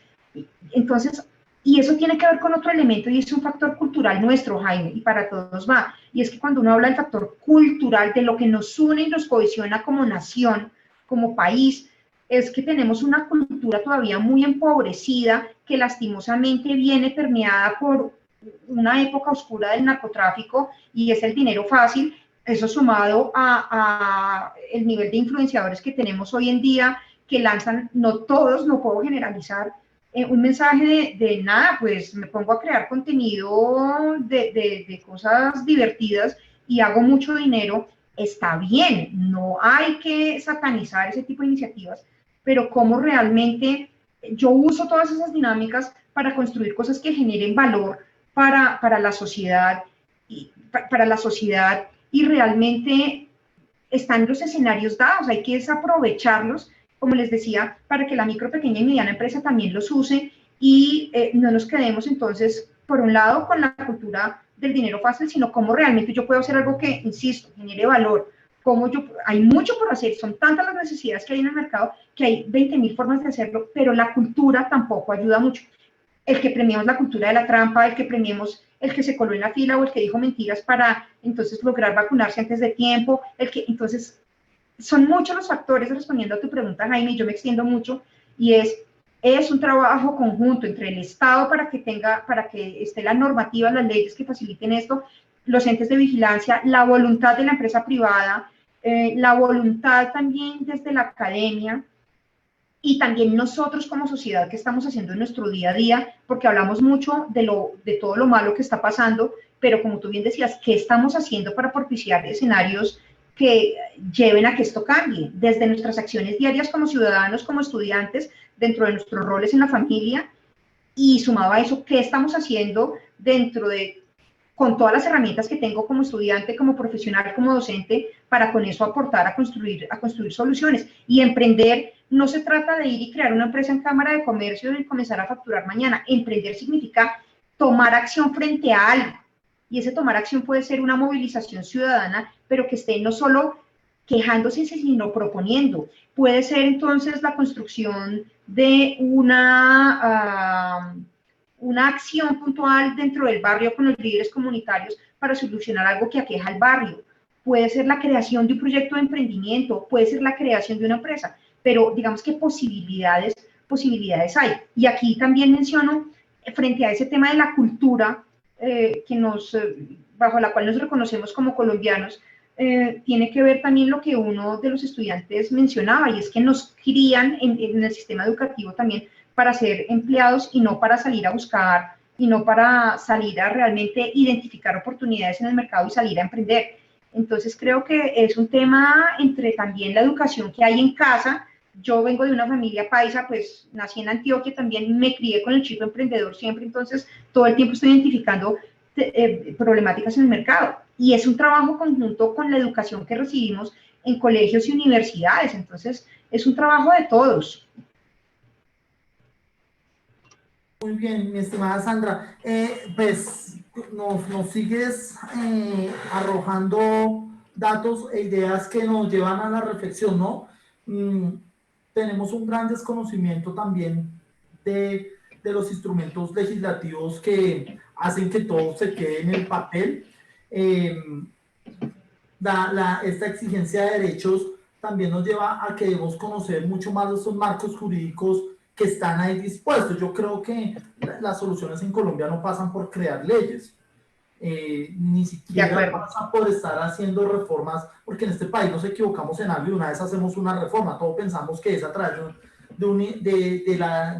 Entonces, y eso tiene que ver con otro elemento y es un factor cultural nuestro, Jaime, y para todos va. Y es que cuando uno habla del factor cultural, de lo que nos une y nos cohesiona como nación, como país, es que tenemos una cultura todavía muy empobrecida que lastimosamente viene permeada por una época oscura del narcotráfico y es el dinero fácil, eso sumado a el nivel de influenciadores que tenemos hoy en día, que lanzan, no todos, no puedo generalizar, un mensaje de nada, pues me pongo a crear contenido de cosas divertidas y hago mucho dinero, está bien, no hay que satanizar ese tipo de iniciativas, pero cómo realmente yo uso todas esas dinámicas para construir cosas que generen valor para la sociedad y realmente están los escenarios dados, hay que desaprovecharlos, como les decía, para que la micro, pequeña y mediana empresa también los use y no nos quedemos entonces, por un lado, con la cultura del dinero fácil, sino cómo realmente yo puedo hacer algo que, insisto, genere valor. Hay mucho por hacer, son tantas las necesidades que hay en el mercado que hay 20.000 formas de hacerlo, pero la cultura tampoco ayuda mucho. El que premiemos la cultura de la trampa, el que premiemos el que se coló en la fila o el que dijo mentiras para entonces lograr vacunarse antes de tiempo, entonces son muchos los factores, respondiendo a tu pregunta, Jaime, y yo me extiendo mucho, y es un trabajo conjunto entre el Estado para que esté la normativa, las leyes que faciliten esto, los entes de vigilancia, la voluntad de la empresa privada, la voluntad también desde la academia, y también nosotros como sociedad que estamos haciendo en nuestro día a día, porque hablamos mucho de todo lo malo que está pasando, pero como tú bien decías, ¿qué estamos haciendo para propiciar escenarios que lleven a que esto cambie? Desde nuestras acciones diarias como ciudadanos, como estudiantes, dentro de nuestros roles en la familia, y sumado a eso, ¿qué estamos haciendo dentro de con todas las herramientas que tengo como estudiante, como profesional, como docente, para con eso aportar a construir soluciones. Y emprender no se trata de ir y crear una empresa en Cámara de Comercio y comenzar a facturar mañana. Emprender significa tomar acción frente a algo. Y ese tomar acción puede ser una movilización ciudadana, pero que esté no solo quejándose, sino proponiendo. Puede ser entonces la construcción de una acción puntual dentro del barrio con los líderes comunitarios para solucionar algo que aqueja al barrio. Puede ser la creación de un proyecto de emprendimiento, puede ser la creación de una empresa, pero digamos que posibilidades hay. Y aquí también menciono, frente a ese tema de la cultura, bajo la cual nos reconocemos como colombianos, tiene que ver también lo que uno de los estudiantes mencionaba, y es que nos crían en el sistema educativo también para ser empleados y no para salir a buscar, y no para salir a realmente identificar oportunidades en el mercado y salir a emprender. Entonces creo que es un tema entre también la educación que hay en casa. Yo vengo de una familia paisa, pues nací en Antioquia, también me crié con el chico emprendedor siempre, entonces todo el tiempo estoy identificando problemáticas en el mercado. Y es un trabajo conjunto con la educación que recibimos en colegios y universidades, entonces es un trabajo de todos. Muy bien, mi estimada Sandra. Pues nos sigues arrojando datos e ideas que nos llevan a la reflexión, ¿no? Tenemos un gran desconocimiento también de los instrumentos legislativos que hacen que todo se quede en el papel. Esta exigencia de derechos también nos lleva a que debemos conocer mucho más de esos marcos jurídicos que están ahí dispuestos. Yo creo que las soluciones en Colombia no pasan por crear leyes, ni siquiera pasa por estar haciendo reformas, porque en este país nos equivocamos en algo y una vez hacemos una reforma, todos pensamos que es a través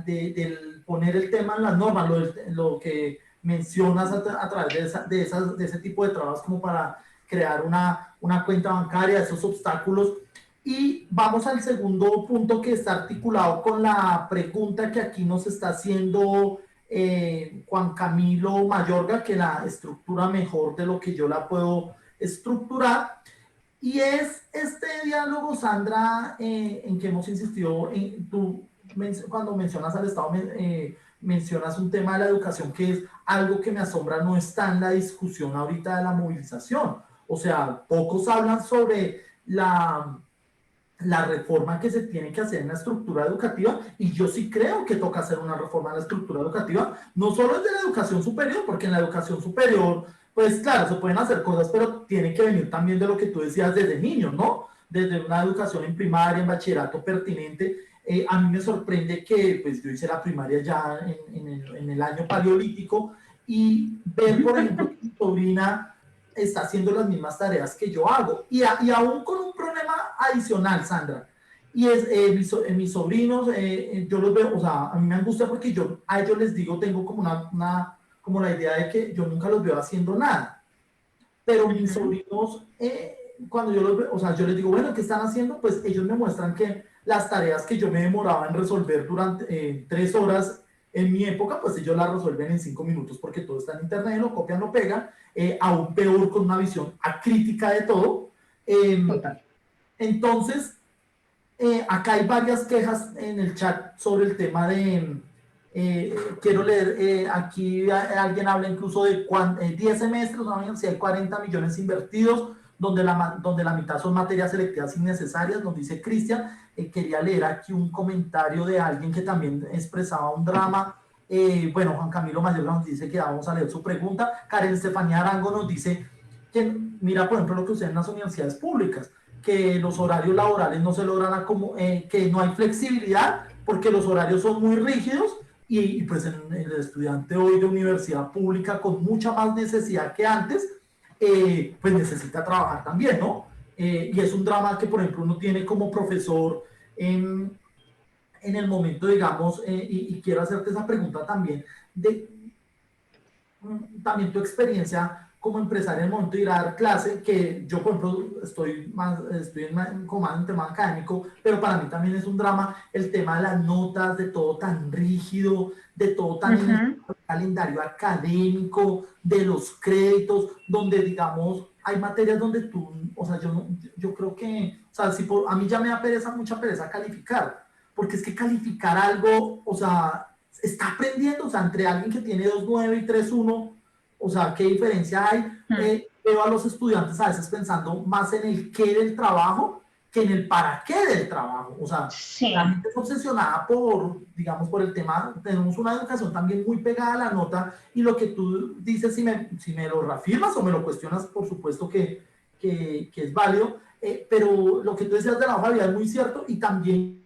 del poner el tema en las normas, lo que mencionas a través de ese tipo de trabajos como para crear una cuenta bancaria, esos obstáculos. Y vamos al segundo punto que está articulado con la pregunta que aquí nos está haciendo Juan Camilo Mayorga, que la estructura mejor de lo que yo la puedo estructurar. Y es este diálogo, Sandra, en que hemos insistido, tú cuando mencionas al Estado, mencionas un tema de la educación que es algo que me asombra, no está en la discusión ahorita de la movilización. O sea, pocos hablan sobre la reforma que se tiene que hacer en la estructura educativa, y yo sí creo que toca hacer una reforma en la estructura educativa, no solo es de la educación superior, porque en la educación superior, pues claro, se pueden hacer cosas, pero tiene que venir también de lo que tú decías desde niños, ¿no? Desde una educación en primaria, en bachillerato pertinente. A mí me sorprende que, pues yo hice la primaria ya en el año paleolítico, y ver, por ejemplo, que mi sobrina está haciendo las mismas tareas que yo hago, y aún con un problema adicional, Sandra, y es mis sobrinos, yo los veo, o sea, a mí me angustia porque yo a ellos les digo, tengo como como la idea de que yo nunca los veo haciendo nada, pero mis sobrinos, cuando yo los veo, o sea, yo les digo, bueno, ¿qué están haciendo? Pues ellos me muestran que las tareas que yo me demoraba en resolver durante 3 horas en mi época, pues ellos las resuelven en 5 minutos porque todo está en internet, lo copian, lo pegan, aún peor con una visión acrítica de todo. Total. Entonces, acá hay varias quejas en el chat sobre el tema de, quiero leer, aquí alguien habla incluso de 10 semestres, una universidad hay 40 millones invertidos, donde la mitad son materias selectivas innecesarias, nos dice Cristian. Quería leer aquí un comentario de alguien que también expresaba un drama. Bueno, Juan Camilo Mayorga nos dice que vamos a leer su pregunta. Karen Estefanía Arango nos dice que mira, por ejemplo, lo que sucede en las universidades públicas, que los horarios laborales no se logran que no hay flexibilidad porque los horarios son muy rígidos, y pues el estudiante hoy de universidad pública con mucha más necesidad que antes, pues necesita trabajar también, ¿no? Y es un drama que, por ejemplo, uno tiene como profesor en el momento, digamos, y quiero hacerte esa pregunta también, también tu experiencia como empresario en el momento de ir a dar clase, que yo, por ejemplo, como más en tema académico, pero para mí también es un drama el tema de las notas, de todo tan rígido, de todo tan en el calendario académico, de los créditos, donde, digamos, hay materias donde tú, o sea, yo creo que, o sea, a mí ya me da mucha pereza calificar, porque es que calificar algo, o sea, está aprendiendo, o sea, entre alguien que tiene 2.9 y 3.1, o sea, ¿qué diferencia hay? Veo a los estudiantes a veces pensando más en el qué del trabajo que en el para qué del trabajo. O sea, Sí. la gente es obsesionada por, digamos, por el tema, tenemos una educación también muy pegada a la nota, y lo que tú dices, si me lo reafirmas o me lo cuestionas, por supuesto que es válido, pero lo que tú decías de la hoja de vida es muy cierto, y también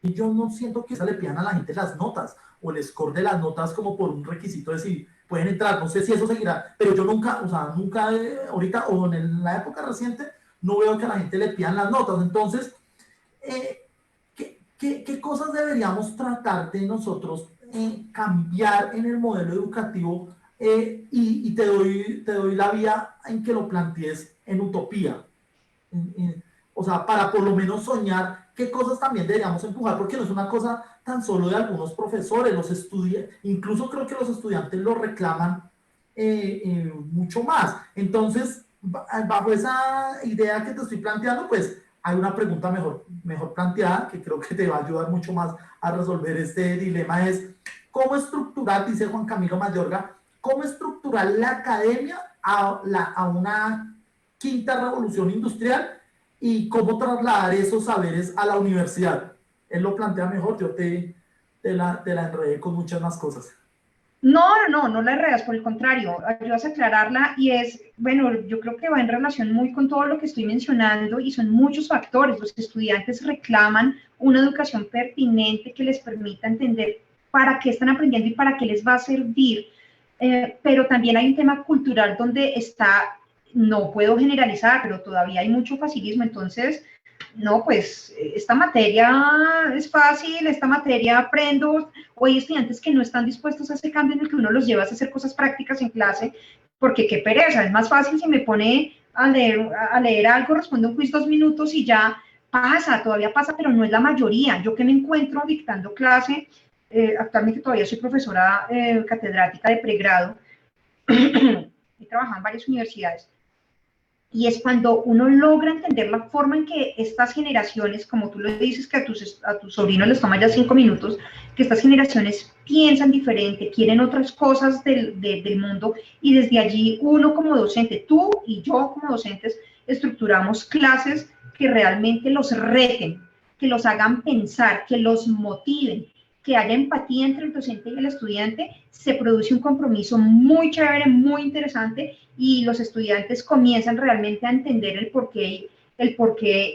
yo no siento que se le pidan a la gente las notas o el score de las notas como por un requisito de si pueden entrar. No sé si eso seguirá, pero yo nunca, o sea, nunca ahorita o en la época reciente no veo que a la gente le pidan las notas. Entonces, ¿qué cosas deberíamos tratar de nosotros cambiar en el modelo educativo? Y te doy la vía en que lo plantees en utopía. O sea, para por lo menos soñar qué cosas también deberíamos empujar, porque no es una cosa tan solo de algunos profesores, incluso creo que los estudiantes lo reclaman mucho más. Entonces, bajo esa idea que te estoy planteando, pues hay una pregunta mejor planteada, que creo que te va a ayudar mucho más a resolver este dilema, es ¿cómo estructurar, dice Juan Camilo Mayorga, cómo estructurar la academia a una quinta revolución industrial y cómo trasladar esos saberes a la universidad? Él lo plantea mejor, yo te la enredé con muchas más cosas. No la enredas, por el contrario, ayudas a aclararla y es, bueno, yo creo que va en relación muy con todo lo que estoy mencionando y son muchos factores. Los estudiantes reclaman una educación pertinente que les permita entender para qué están aprendiendo y para qué les va a servir, pero también hay un tema cultural donde está, no puedo generalizar, pero todavía hay mucho facilismo, entonces no, pues esta materia es fácil, esta materia aprendo, o hay estudiantes que no están dispuestos a ese cambio en el que uno los lleva a hacer cosas prácticas en clase, porque qué pereza, es más fácil si me pone a leer algo, respondo un quiz 2 minutos y ya pasa, todavía pasa, pero no es la mayoría. Yo que me encuentro dictando clase, actualmente todavía soy profesora catedrática de pregrado, he trabajado en varias universidades, y es cuando uno logra entender la forma en que estas generaciones, como tú lo dices, que a tus sobrinos les toma ya 5 minutos, que estas generaciones piensan diferente, quieren otras cosas del mundo, y desde allí uno como docente, tú y yo como docentes, estructuramos clases que realmente los reten, que los hagan pensar, que los motiven, que haya empatía entre el docente y el estudiante, se produce un compromiso muy chévere, muy interesante, y los estudiantes comienzan realmente a entender el porqué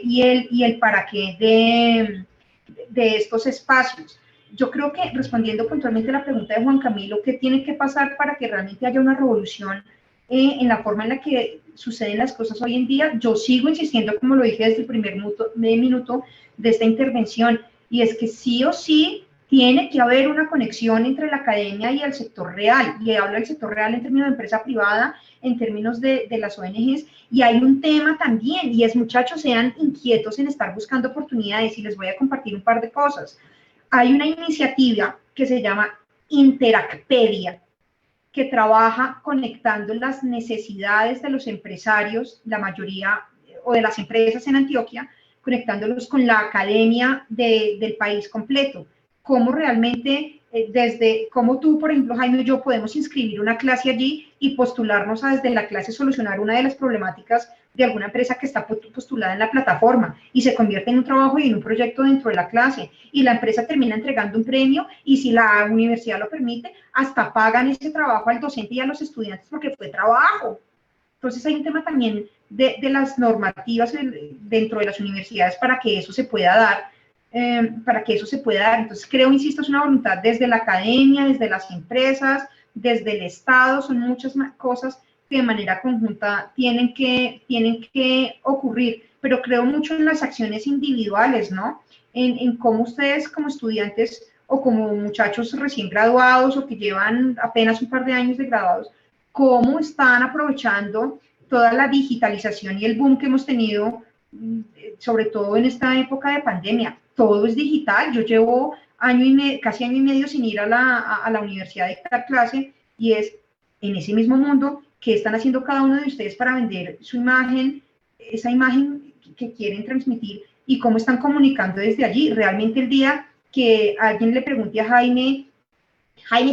y el para qué de estos espacios. Yo creo que, respondiendo puntualmente a la pregunta de Juan Camilo, ¿qué tiene que pasar para que realmente haya una revolución en la forma en la que suceden las cosas hoy en día? Yo sigo insistiendo, como lo dije desde el primer minuto de esta intervención, y es que sí o sí tiene que haber una conexión entre la academia y el sector real, y hablo del sector real en términos de empresa privada, en términos de las ONGs, y hay un tema también, y es, muchachos, sean inquietos en estar buscando oportunidades, y les voy a compartir un par de cosas. Hay una iniciativa que se llama Interacpedia, que trabaja conectando las necesidades de los empresarios, la mayoría, o de las empresas en Antioquia, conectándolos con la academia del país completo. Cómo realmente, desde cómo tú, por ejemplo, Jaime y yo podemos inscribir una clase allí y postularnos a desde la clase solucionar una de las problemáticas de alguna empresa que está postulada en la plataforma, y se convierte en un trabajo y en un proyecto dentro de la clase, y la empresa termina entregando un premio, y si la universidad lo permite, hasta pagan ese trabajo al docente y a los estudiantes porque fue trabajo. Entonces hay un tema también de las normativas dentro de las universidades para que eso se pueda dar. Entonces creo, insisto, es una voluntad desde la academia, desde las empresas, desde el Estado, son muchas cosas que de manera conjunta tienen que ocurrir, pero creo mucho en las acciones individuales, ¿no? En cómo ustedes como estudiantes o como muchachos recién graduados o que llevan apenas un par de años de graduados, cómo están aprovechando toda la digitalización y el boom que hemos tenido, sobre todo en esta época de pandemia. Todo es digital. Yo llevo casi año y medio sin ir a la universidad a dictar clase, y es en ese mismo mundo qué están haciendo cada uno de ustedes para vender su imagen, esa imagen que quieren transmitir, y cómo están comunicando desde allí. Realmente el día que alguien le pregunte a Jaime,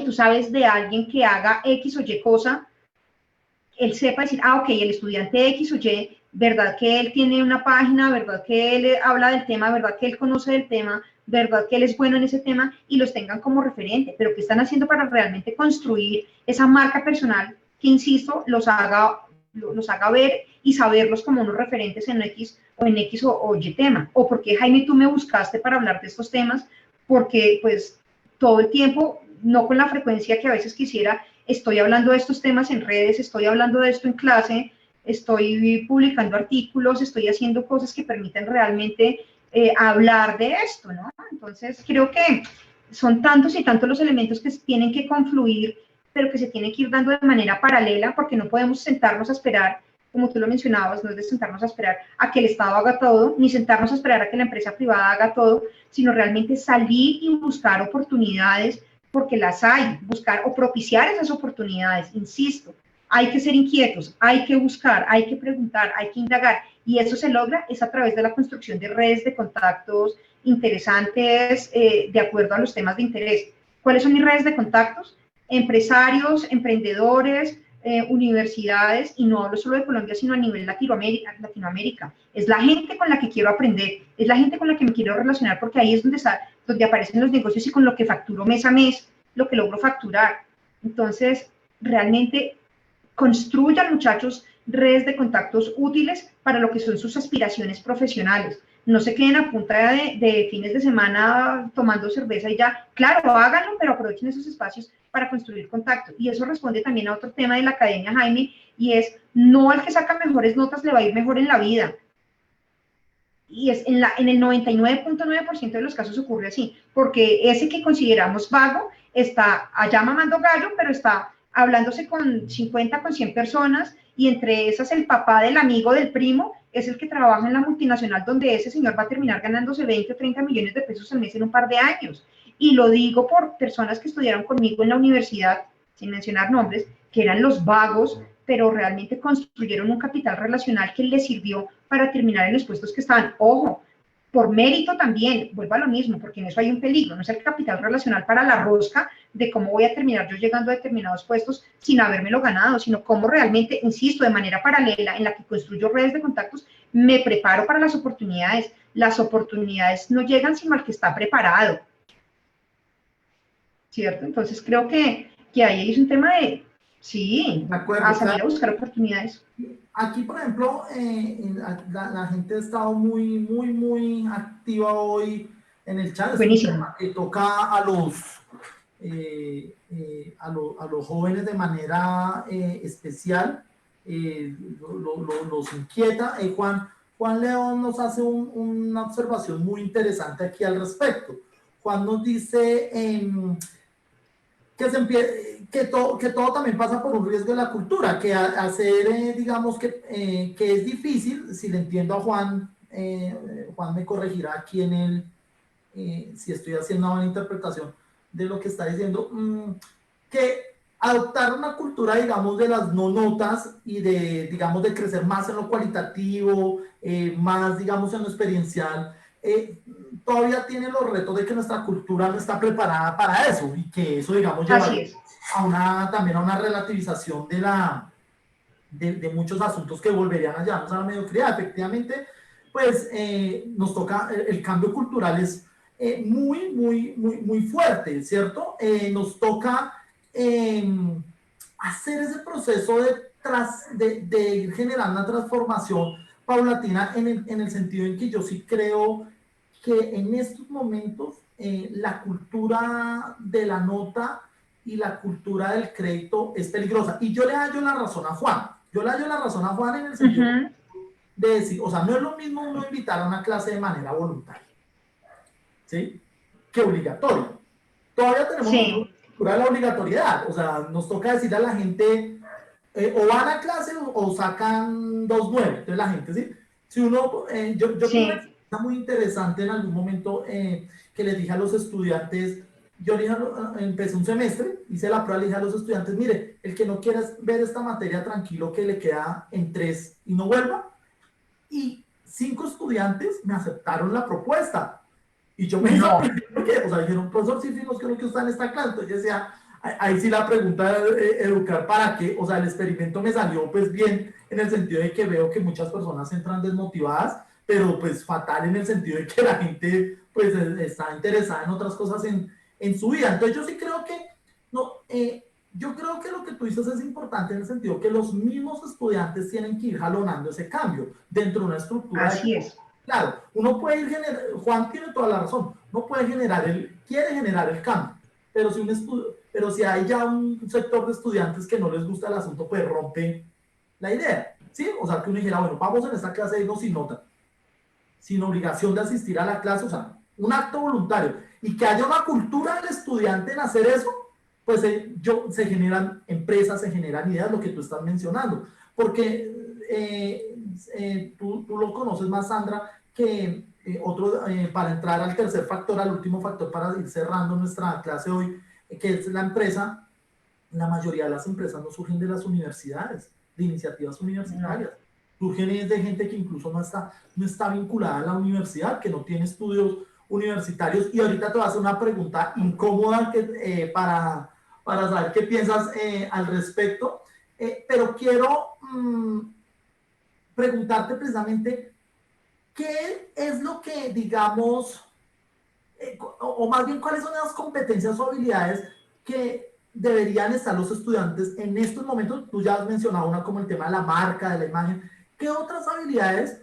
¿tú sabes de alguien que haga X o Y cosa? Él sepa decir, ok, el estudiante X o Y, verdad que él tiene una página, verdad que él habla del tema, verdad que él conoce del tema, verdad que él es bueno en ese tema, y los tengan como referente. Pero ¿qué están haciendo para realmente construir esa marca personal que, insisto, los haga ver y saberlos como unos referentes en X o Y tema? O porque, Jaime, tú me buscaste para hablar de estos temas, porque pues todo el tiempo, no con la frecuencia que a veces quisiera, estoy hablando de estos temas en redes, estoy hablando de esto en clase, estoy publicando artículos, estoy haciendo cosas que permiten realmente hablar de esto, ¿no? Entonces, creo que son tantos y tantos los elementos que tienen que confluir, pero que se tienen que ir dando de manera paralela, porque no podemos sentarnos a esperar, como tú lo mencionabas, no es de sentarnos a esperar a que el Estado haga todo, ni sentarnos a esperar a que la empresa privada haga todo, sino realmente salir y buscar oportunidades, porque las hay, buscar o propiciar esas oportunidades. Insisto, hay que ser inquietos, hay que buscar, hay que preguntar, hay que indagar, y eso se logra es a través de la construcción de redes de contactos interesantes, de acuerdo a los temas de interés. ¿Cuáles son mis redes de contactos? Empresarios, emprendedores, universidades, y no hablo solo de Colombia, sino a nivel Latinoamérica. Es la gente con la que quiero aprender, es la gente con la que me quiero relacionar, porque ahí es donde aparecen los negocios, y con lo que facturo mes a mes, lo que logro facturar. Entonces, realmente construyan, muchachos, redes de contactos útiles para lo que son sus aspiraciones profesionales. No se queden a punta de fines de semana tomando cerveza y ya. Claro, háganlo, pero aprovechen esos espacios para construir contacto. Y eso responde también a otro tema de la academia, Jaime, y es, no al que saca mejores notas le va a ir mejor en la vida. Y es en el 99.9% de los casos ocurre así, porque ese que consideramos vago está allá mamando gallo, pero está hablándose con 50, con 100 personas, y entre esas el papá del amigo del primo es el que trabaja en la multinacional, donde ese señor va a terminar ganándose 20 o 30 millones de pesos al mes en un par de años. Y lo digo por personas que estudiaron conmigo en la universidad, sin mencionar nombres, que eran los vagos, pero realmente construyeron un capital relacional que les sirvió para terminar en los puestos que estaban. Ojo, por mérito también, vuelvo a lo mismo, porque en eso hay un peligro, no es el capital relacional para la rosca de cómo voy a terminar yo llegando a determinados puestos sin habérmelo ganado, sino cómo realmente, insisto, de manera paralela, en la que construyo redes de contactos, me preparo para las oportunidades. Las oportunidades no llegan sino al que está preparado, ¿cierto? Entonces creo que ahí es un tema de, sí, De acuerdo, a o sea, salir a buscar oportunidades. aquí, por ejemplo, la gente ha estado muy activa hoy en el chat. Es un Buenísimo. tema que toca a los jóvenes de manera especial, los inquieta. Juan León nos hace una observación muy interesante aquí al respecto. Juan nos dice que todo también pasa por un riesgo de la cultura, que hacer, digamos, que es difícil. Si le entiendo a Juan, Juan me corregirá aquí si estoy haciendo una buena interpretación de lo que está diciendo, que adoptar una cultura, digamos, de las no notas y digamos, de crecer más en lo cualitativo, más, digamos, en lo experiencial, todavía tiene los retos de que nuestra cultura no está preparada para eso, y que eso, digamos, lleva también a una relativización de muchos asuntos que volverían a llevarnos a la mediocridad. Efectivamente, pues nos toca, el cambio cultural es muy fuerte, ¿cierto? Nos toca hacer ese proceso de ir generando una transformación paulatina, en el sentido en que yo sí creo que en estos momentos la cultura de la nota y la cultura del crédito es peligrosa. Y yo le hallo la razón a Juan. Yo le hallo la razón a Juan en el sentido de decir, o sea, no es lo mismo uno invitar a una clase de manera voluntaria, ¿sí?, que obligatoria. Todavía tenemos la cultura de la obligatoriedad. O sea, nos toca decir a la gente, o van a clase o sacan 2.9. Entonces la gente, ¿sí? Si uno, yo tuve una Sí, experiencia muy interesante en algún momento que les dije a los estudiantes, yo le dije, empecé un semestre, hice la prueba, le dije a los estudiantes, mire, el que no quiera ver esta materia tranquilo que le queda en 3 y no vuelva, y 5 estudiantes me aceptaron la propuesta. Y yo me no, sorprendí porque, o sea, dijeron, profesor, sí fuimos, creo que está en esta clase. Entonces yo decía, ahí sí la pregunta de educar para qué, o sea, el experimento me salió pues bien en el sentido de que veo que muchas personas entran desmotivadas, pero pues fatal en el sentido de que la gente pues está interesada en otras cosas en su vida. Entonces yo sí creo que, no, yo creo que lo que tú dices es importante en el sentido que los mismos estudiantes tienen que ir jalonando ese cambio dentro de una estructura de. así es. Claro, uno puede ir generando, Juan tiene toda la razón, no puede generar quiere generar el cambio, pero pero si hay ya un sector de estudiantes que no les gusta el asunto, pues rompe la idea, ¿sí? O sea, que uno dijera, bueno, vamos en esta clase de irnos sin nota, sin obligación de asistir a la clase, o sea, un acto voluntario, y que haya una cultura del estudiante en hacer eso, pues se generan empresas, se generan ideas, lo que tú estás mencionando, porque tú lo conoces más, Sandra, que para entrar al tercer factor, al último factor para ir cerrando nuestra clase hoy, que es la empresa. La mayoría de las empresas no surgen de las universidades, de iniciativas No. universitarias, surgen de gente que incluso no está vinculada a la universidad, que no tiene estudios universitarios. Y ahorita te voy a hacer una pregunta incómoda para saber qué piensas al respecto, pero quiero preguntarte precisamente qué es lo que, digamos, o más bien cuáles son las competencias o habilidades que deberían estar los estudiantes en estos momentos. Tú ya has mencionado una como el tema de la marca, de la imagen. ¿Qué otras habilidades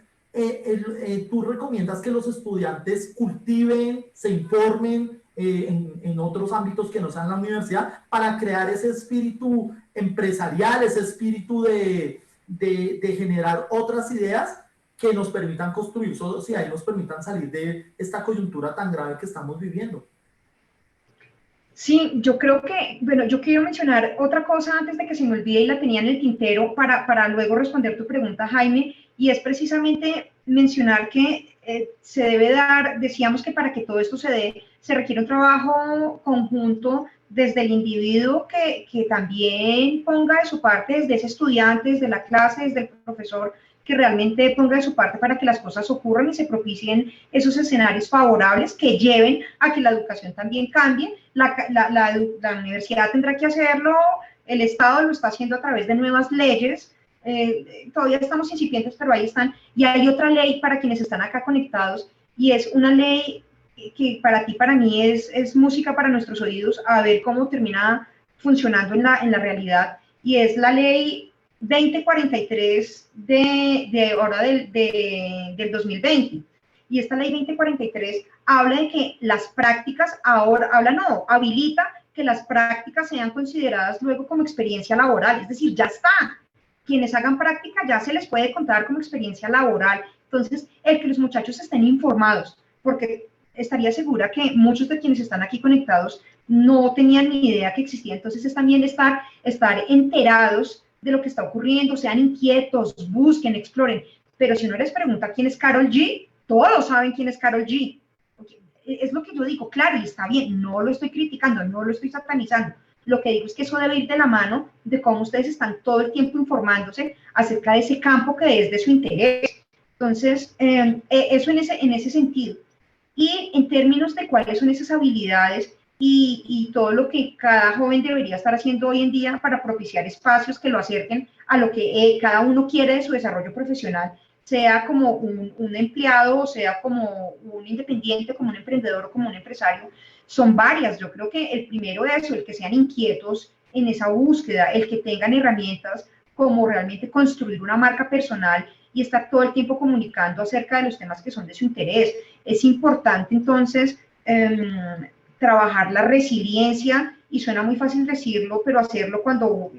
tú recomiendas que los estudiantes cultiven, se informen en otros ámbitos que no sean la universidad para crear ese espíritu empresarial, ese espíritu de generar otras ideas que nos permitan construir sociedad y nos permitan salir de esta coyuntura tan grave que estamos viviendo? Sí, yo creo que, bueno, yo quiero mencionar otra cosa antes de que se me olvide y la tenía en el tintero para luego responder tu pregunta, Jaime, y es precisamente mencionar que se debe dar, decíamos que para que todo esto se dé, se requiere un trabajo conjunto desde el individuo que también ponga de su parte, desde ese estudiante, desde la clase, desde el profesor, que realmente ponga de su parte para que las cosas ocurran y se propicien esos escenarios favorables que lleven a que la educación también cambie. La universidad tendrá que hacerlo, el Estado lo está haciendo a través de nuevas leyes, todavía estamos incipientes, pero ahí están. Y hay otra ley para quienes están acá conectados, y es una ley que para ti, para mí, es música para nuestros oídos, a ver cómo termina funcionando en la realidad, y es la ley 2043 ahora del 2020. Y esta ley 2043 habla de que las prácticas, ahora, habla no, habilita que las prácticas sean consideradas luego como experiencia laboral, es decir, ya está. Quienes hagan práctica ya se les puede contar como experiencia laboral. Entonces, el que los muchachos estén informados, porque estaría segura que muchos de quienes están aquí conectados no tenían ni idea que existía. Entonces, es también estar enterados de lo que está ocurriendo, sean inquietos, busquen, exploren. Pero si uno les pregunta quién es Karol G, todos saben quién es Karol G. Es lo que yo digo, claro, y está bien, no lo estoy criticando, no lo estoy satanizando. Lo que digo es que eso debe ir de la mano de cómo ustedes están todo el tiempo informándose acerca de ese campo que es de su interés. Entonces, eso en ese sentido. Y en términos de cuáles son esas habilidades y todo lo que cada joven debería estar haciendo hoy en día para propiciar espacios que lo acerquen a lo que cada uno quiere de su desarrollo profesional, sea como un empleado, sea como un independiente, como un emprendedor o como un empresario, son varias. Yo creo que el primero es eso, el que sean inquietos en esa búsqueda, el que tengan herramientas como realmente construir una marca personal y estar todo el tiempo comunicando acerca de los temas que son de su interés. Es importante entonces trabajar la resiliencia, y suena muy fácil decirlo, pero hacerlo cuando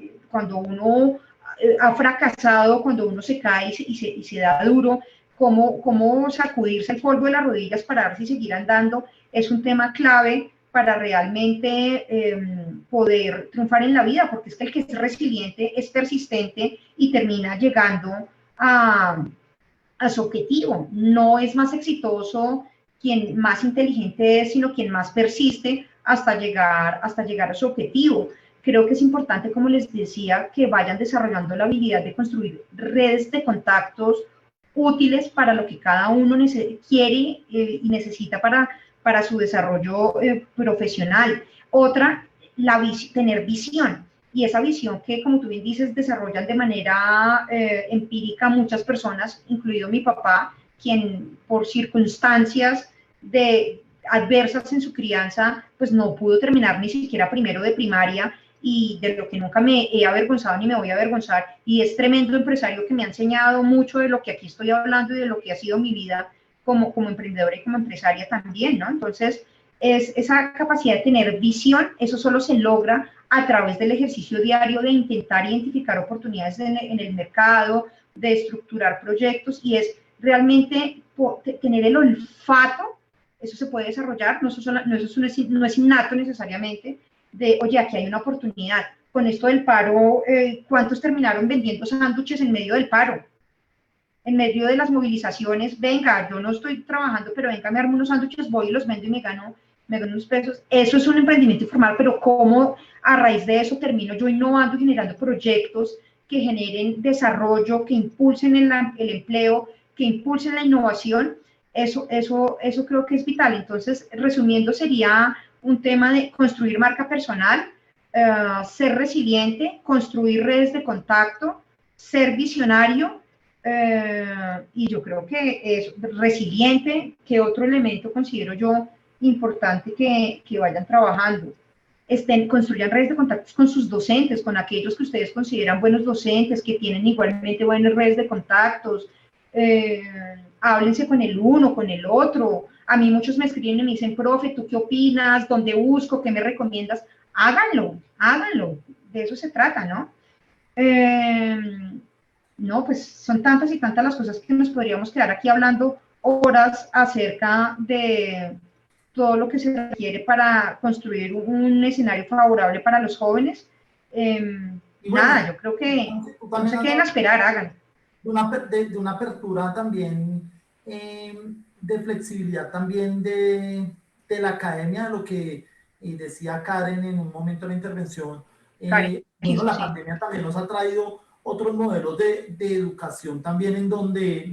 uno ha fracasado, cuando uno se cae y se da duro, cómo sacudirse el polvo de las rodillas, pararse y seguir andando, es un tema clave para realmente poder triunfar en la vida, porque es que el que es resiliente es persistente y termina llegando a su objetivo. No es más exitoso quien más inteligente es, sino quien más persiste hasta llegar a su objetivo. Creo que es importante, como les decía, que vayan desarrollando la habilidad de construir redes de contactos útiles para lo que cada uno quiere y necesita para su desarrollo profesional. Otra, tener visión. Y esa visión que, como tú bien dices, desarrollan de manera empírica muchas personas, incluido mi papá, quien por circunstancias adversas en su crianza, pues no pudo terminar ni siquiera primero de primaria, y de lo que nunca me he avergonzado ni me voy a avergonzar, y es tremendo empresario que me ha enseñado mucho de lo que aquí estoy hablando y de lo que ha sido mi vida como emprendedora y como empresaria también, ¿no? Entonces, es esa capacidad de tener visión, eso solo se logra a través del ejercicio diario de intentar identificar oportunidades en el mercado, de estructurar proyectos, y es realmente tener el olfato. Eso se puede desarrollar, no es innato necesariamente, de, oye, aquí hay una oportunidad. Con esto del paro, ¿cuántos terminaron vendiendo sándwiches en medio del paro? En medio de las movilizaciones, venga, yo no estoy trabajando, pero venga, me armo unos sándwiches, voy y los vendo y me gano unos pesos. Eso es un emprendimiento informal, pero ¿cómo a raíz de eso termino yo innovando y generando proyectos que generen desarrollo, que impulsen el empleo, que impulsen la innovación? Eso creo que es vital. Entonces, resumiendo, sería un tema de construir marca personal, ser resiliente, construir redes de contacto, ser visionario, y yo creo que es resiliente. ¿Qué otro elemento considero yo importante que vayan trabajando? Construyan redes de contactos con sus docentes, con aquellos que ustedes consideran buenos docentes, que tienen igualmente buenas redes de contactos. Háblense con el uno, con el otro. A mí muchos me escriben y me dicen, profe, ¿tú qué opinas? ¿Dónde busco? ¿Qué me recomiendas? Háganlo, háganlo. De eso se trata, ¿no? No, pues son tantas y tantas las cosas que nos podríamos quedar aquí hablando horas acerca de todo lo que se requiere para construir un escenario favorable para los jóvenes. Y bueno, Nada, yo creo que no se queden a esperar, hagan. De una apertura también, de flexibilidad también de la academia, lo que decía Karen en un momento de la intervención. Karen, Bueno, la sí. pandemia también nos ha traído otros modelos de educación también, en donde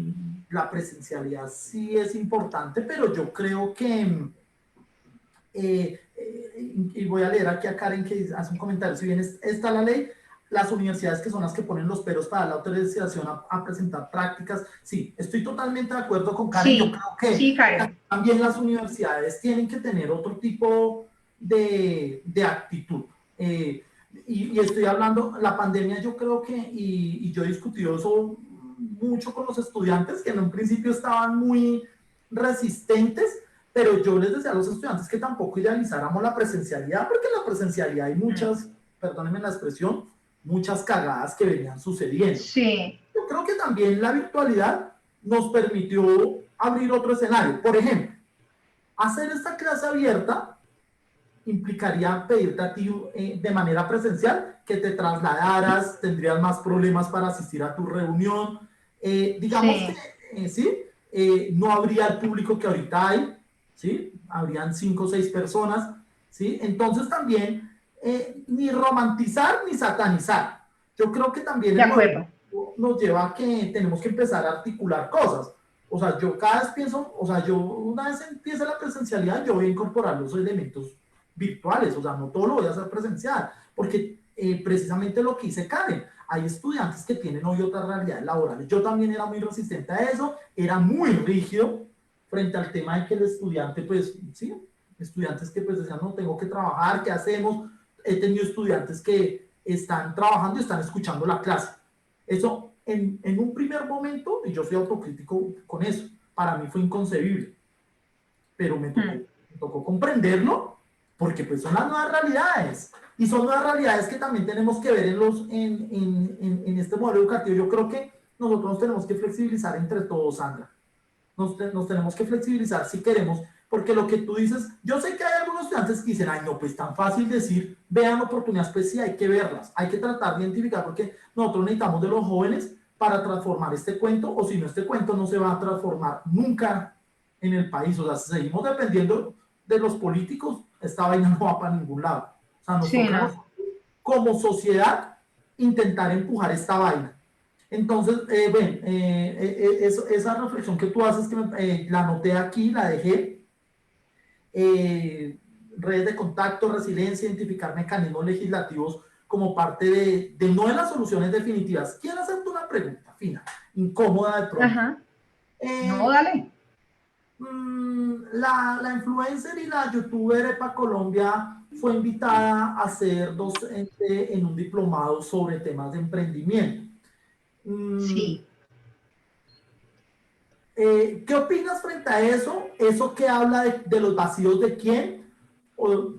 la presencialidad sí es importante, pero yo creo que, y voy a leer aquí a Karen que hace un comentario, si bien está la ley, las universidades que son las que ponen los peros para la autorización a presentar prácticas. Sí, estoy totalmente de acuerdo con Karen. Sí, yo creo que sí, Karen. también las universidades tienen que tener otro tipo de actitud. Y estoy hablando, la pandemia yo creo que, y yo he discutido eso mucho con los estudiantes, que en un principio estaban muy resistentes, pero yo les decía a los estudiantes que tampoco idealizáramos la presencialidad, porque en la presencialidad hay muchas, perdónenme la expresión, muchas cagadas que venían sucediendo. Sí. Yo creo que también la virtualidad nos permitió abrir otro escenario. Por ejemplo, hacer esta clase abierta implicaría pedirte a ti de manera presencial que te trasladaras, tendrías más problemas para asistir a tu reunión. Digamos Sí. que, ¿sí? No habría el público que ahorita hay, ¿sí? Habrían 5 o 6 personas, ¿sí? Entonces también, ni romantizar ni satanizar. Yo creo que también De acuerdo. nos lleva a que tenemos que empezar a articular cosas. O sea, yo cada vez pienso, o sea, yo una vez empieza la presencialidad, yo voy a incorporar los elementos virtuales, o sea, no todo lo voy a hacer presencial, porque precisamente lo que dice Karen, hay estudiantes que tienen hoy otras realidades laborales. Yo también era muy resistente a eso, era muy rígido frente al tema de que el estudiante, pues, sí, estudiantes que pues decían, no, tengo que trabajar, ¿qué hacemos? He tenido estudiantes que están trabajando y están escuchando la clase. Eso, en un primer momento, y yo soy autocrítico con eso, para mí fue inconcebible, pero me tocó comprenderlo, porque pues son las nuevas realidades, y son nuevas realidades que también tenemos que ver en este modelo educativo. Yo creo que nosotros nos tenemos que flexibilizar entre todos, Sandra. Nos tenemos que flexibilizar si queremos porque lo que tú dices, yo sé que hay algunos estudiantes que dicen, ay, no, pues tan fácil decir, vean oportunidades, pues sí, hay que verlas, hay que tratar de identificar, porque nosotros necesitamos de los jóvenes para transformar este cuento, o si no, este cuento no se va a transformar nunca en el país. O sea, si seguimos dependiendo de los políticos, esta vaina no va para ningún lado. O sea, nos Sí, toca no. como sociedad intentar empujar esta vaina. Entonces, ven, esa reflexión que tú haces, que la anoté aquí, la dejé, redes de contacto, resiliencia, identificar mecanismos legislativos como parte de no de las soluciones definitivas. Quiero hacerte una pregunta, Fina, incómoda de pronto. Ajá. No, Eh, dale. la influencer y la youtuber Epa Colombia fue invitada a ser docente en un diplomado sobre temas de emprendimiento. Mm, Sí. ¿Qué opinas frente a eso? ¿Eso que habla de los vacíos de quién?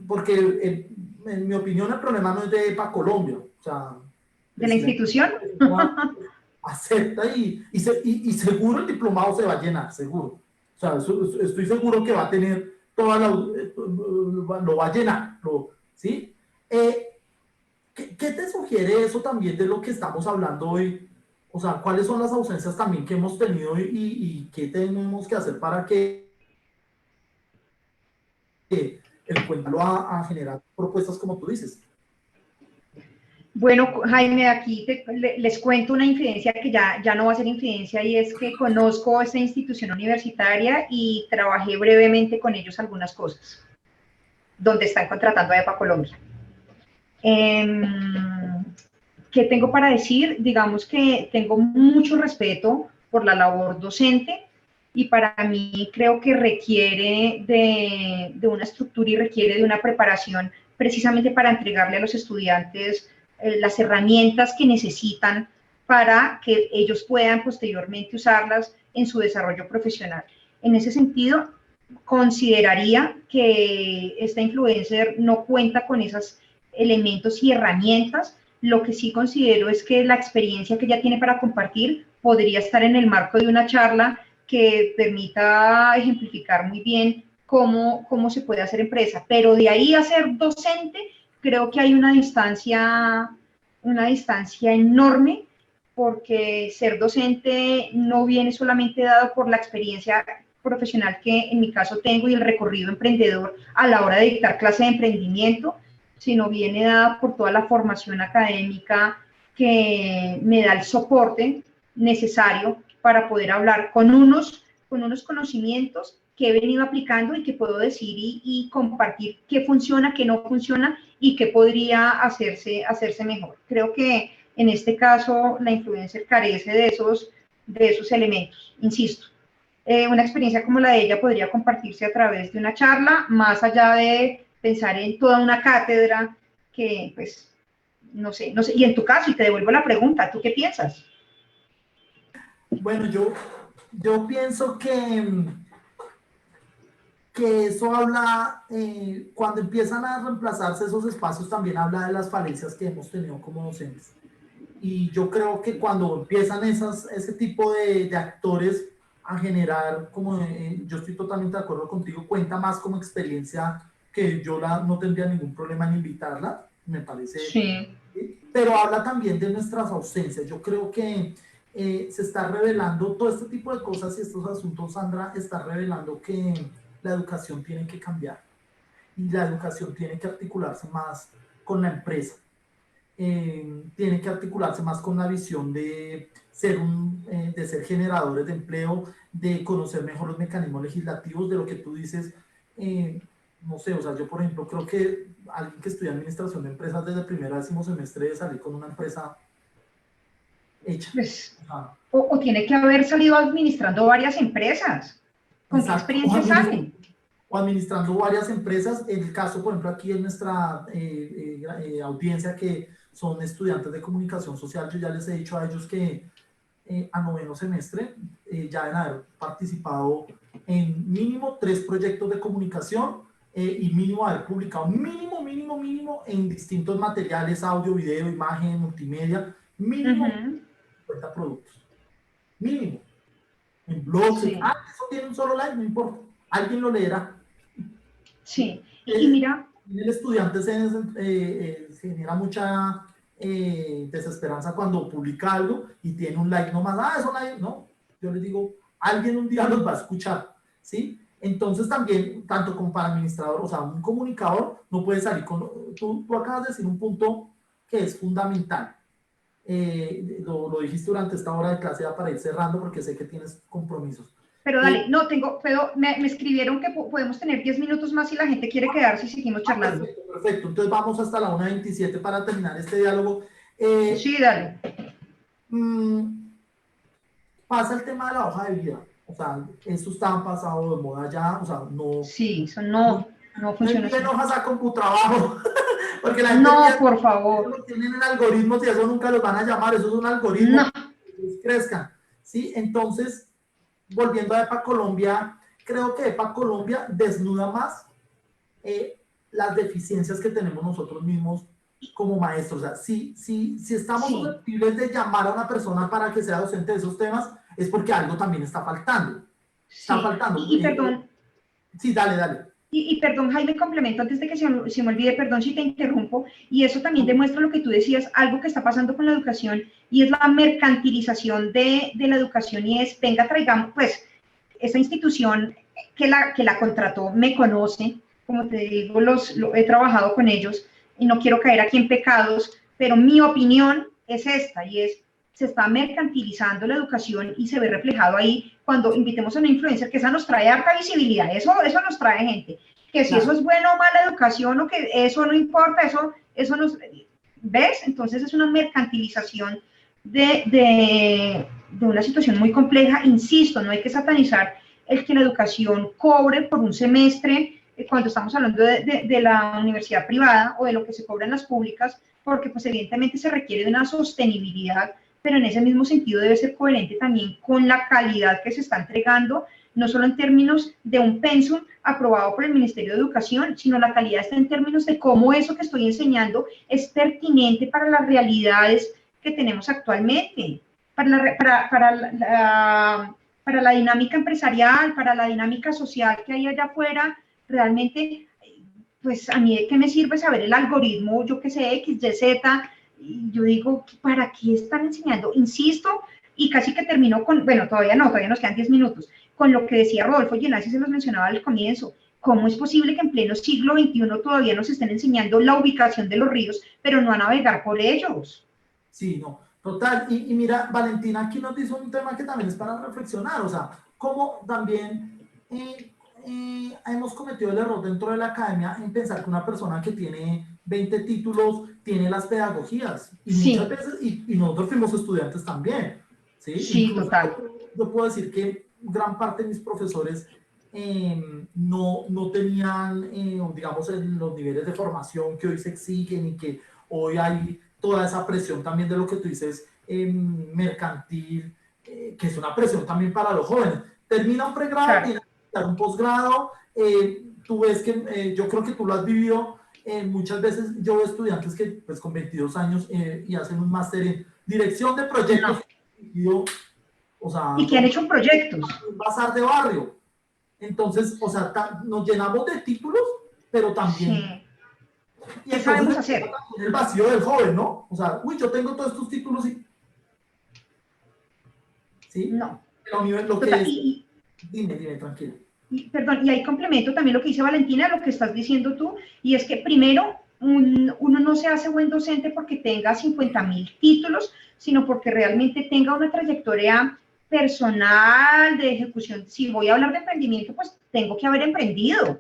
Porque en mi opinión el problema no es de EPA Colombia. O sea, ¿De la si la institución? acepta y seguro el diplomado se va a llenar, seguro. O sea, estoy seguro que va a tener lo va a llenar, ¿sí? ¿Qué te sugiere eso también de lo que estamos hablando hoy? O sea, ¿cuáles son las ausencias también que hemos tenido y qué tenemos que hacer para que el cuento a generar propuestas como tú dices? Bueno, Jaime, aquí les cuento una infidencia que ya no va a ser infidencia, y es que conozco esta institución universitaria y trabajé brevemente con ellos algunas cosas, donde están contratando a EPA Colombia. ¿Qué tengo para decir? Digamos que tengo mucho respeto por la labor docente, y para mí creo que requiere de una estructura y requiere de una preparación precisamente para entregarle a los estudiantes las herramientas que necesitan para que ellos puedan posteriormente usarlas en su desarrollo profesional. En ese sentido, consideraría que esta influencer no cuenta con esos elementos y herramientas. Lo que sí considero es que la experiencia que ella tiene para compartir podría estar en el marco de una charla que permita ejemplificar muy bien cómo se puede hacer empresa. Pero de ahí a ser docente, creo que hay una distancia enorme, porque ser docente no viene solamente dado por la experiencia profesional que en mi caso tengo y el recorrido emprendedor a la hora de dictar clase de emprendimiento, sino viene dada por toda la formación académica que me da el soporte necesario para poder hablar con unos conocimientos que he venido aplicando y que puedo decir y compartir qué funciona, qué no funciona y qué podría hacerse mejor. Creo que en este caso la influencer carece de esos elementos, insisto. Una experiencia como la de ella podría compartirse a través de una charla, más allá de pensar en toda una cátedra que, pues, no sé. Y en tu caso, y te devuelvo la pregunta, ¿tú qué piensas? Bueno, yo pienso que eso habla, cuando empiezan a reemplazarse esos espacios, también habla de las falencias que hemos tenido como docentes. Y yo creo que cuando empiezan ese tipo de actores a generar, como yo estoy totalmente de acuerdo contigo, cuenta más como experiencia que no tendría ningún problema en invitarla, me parece. Sí. ¿Sí? Pero habla también de nuestras ausencias. Yo creo que se está revelando todo este tipo de cosas y estos asuntos, Sandra, está revelando que la educación tiene que cambiar y la educación tiene que articularse más con la empresa. Tiene que articularse más con la visión de ser generadores de empleo, de conocer mejor los mecanismos legislativos, de lo que tú dices. No sé, o sea, yo por ejemplo creo que alguien que estudia administración de empresas desde el primer a décimo semestre debe salir con una empresa hecha. Pues, O sea, o tiene que haber salido administrando varias empresas. ¿Con qué exacto. experiencia salen? O administrando varias empresas. En el caso, por ejemplo, aquí en nuestra audiencia, que son estudiantes de comunicación social, yo ya les he dicho a ellos que a noveno semestre ya deben haber participado en mínimo 3 proyectos de comunicación y mínimo haber publicado mínimo en distintos materiales, audio, video, imagen, multimedia, mínimo Ujú. 50 productos. Mínimo. En blogs, Sí. eso tiene un solo like, no importa. Alguien lo leerá. Sí, y mira, el estudiante se genera mucha desesperanza cuando publica algo y tiene un like nomás, es un like, no, yo les digo, alguien un día los va a escuchar, ¿sí? Entonces también, tanto como para administrador, o sea, un comunicador no puede salir con, tú acabas de decir un punto que es fundamental, lo dijiste durante esta hora de clase ya para ir cerrando porque sé que tienes compromisos. pero dale, no, me escribieron que podemos tener 10 minutos más si la gente quiere quedarse y seguimos charlando. Perfecto, perfecto. Entonces vamos hasta la 1:27 para terminar este diálogo. Sí, dale. Pasa el tema de la hoja de vida. O sea, esto está pasado de moda ya. O sea, no. Sí, eso No, no no funciona así. envíen hojas a Computrabajo. Porque la gente No, piensa por favor. que tienen en algoritmos y eso nunca los van a llamar. Eso es un algoritmo. No. Que crezcan. ¿Sí? Entonces, volviendo a EPA Colombia, creo que EPA Colombia desnuda más las deficiencias que tenemos nosotros mismos como maestros. O sea, si estamos susceptibles de llamar a una persona para que sea docente de esos temas, es porque algo también está faltando. Está faltando. Y perdón. Sí, dale. Y perdón, Jaime, complemento antes de que se me olvide, perdón si te interrumpo, y eso también demuestra lo que tú decías, algo que está pasando con la educación, y es la mercantilización de la educación, y es, venga, traigamos, pues, esta institución que la contrató me conoce, como te digo, he trabajado con ellos, y no quiero caer aquí en pecados, pero mi opinión es esta, y es, se está mercantilizando la educación y se ve reflejado ahí cuando invitemos a una influencer, que esa nos trae harta visibilidad, eso nos trae gente, que si eso es bueno o mala educación o que eso no importa, eso nos, ¿ves? Entonces es una mercantilización de una situación muy compleja, insisto, no hay que satanizar el que la educación cobre por un semestre, cuando estamos hablando de la universidad privada o de lo que se cobra en las públicas, porque pues evidentemente se requiere de una sostenibilidad, pero en ese mismo sentido debe ser coherente también con la calidad que se está entregando, no solo en términos de un pensum aprobado por el Ministerio de Educación, sino la calidad está en términos de cómo eso que estoy enseñando es pertinente para las realidades que tenemos actualmente, para la dinámica empresarial, para la dinámica social que hay allá afuera, realmente, pues a mí de qué me sirve saber el algoritmo, yo qué sé, X, Y, Z, y yo digo, ¿para qué están enseñando? Insisto, y casi que termino con, bueno, todavía nos quedan 10 minutos, con lo que decía Rodolfo Llenasi, se los mencionaba al comienzo. ¿Cómo es posible que en pleno siglo XXI todavía nos estén enseñando la ubicación de los ríos, pero no a navegar por ellos? Sí, no, total. Y mira, Valentina aquí nos dice un tema que también es para reflexionar, o sea, cómo también hemos cometido el error dentro de la academia en pensar que una persona que tiene 20 títulos tiene las pedagogías. Y muchas veces, y nosotros fuimos estudiantes también, ¿sí? Sí, incluso total. Yo puedo decir que gran parte de mis profesores no tenían, digamos, los niveles de formación que hoy se exigen y que hoy hay toda esa presión también de lo que tú dices, mercantil, que es una presión también para los jóvenes. Termina un pregrado, claro, tiene que dar un posgrado, tú ves que, yo creo que tú lo has vivido, muchas veces yo veo estudiantes que pues con 22 años y hacen un máster en dirección de proyectos, o sea, y que han hecho proyectos. Un bazar de barrio. Entonces, o sea, nos llenamos de títulos, pero también... Sí. Y ¿qué sabemos hacer? El vacío del joven, ¿no? O sea, uy, yo tengo todos estos títulos y... ¿Sí? No. Lo que es... Dime, tranquilo. Perdón, y ahí complemento también lo que dice Valentina, lo que estás diciendo tú, y es que primero, uno no se hace buen docente porque tenga 50.000 títulos, sino porque realmente tenga una trayectoria personal de ejecución. Si voy a hablar de emprendimiento, pues tengo que haber emprendido.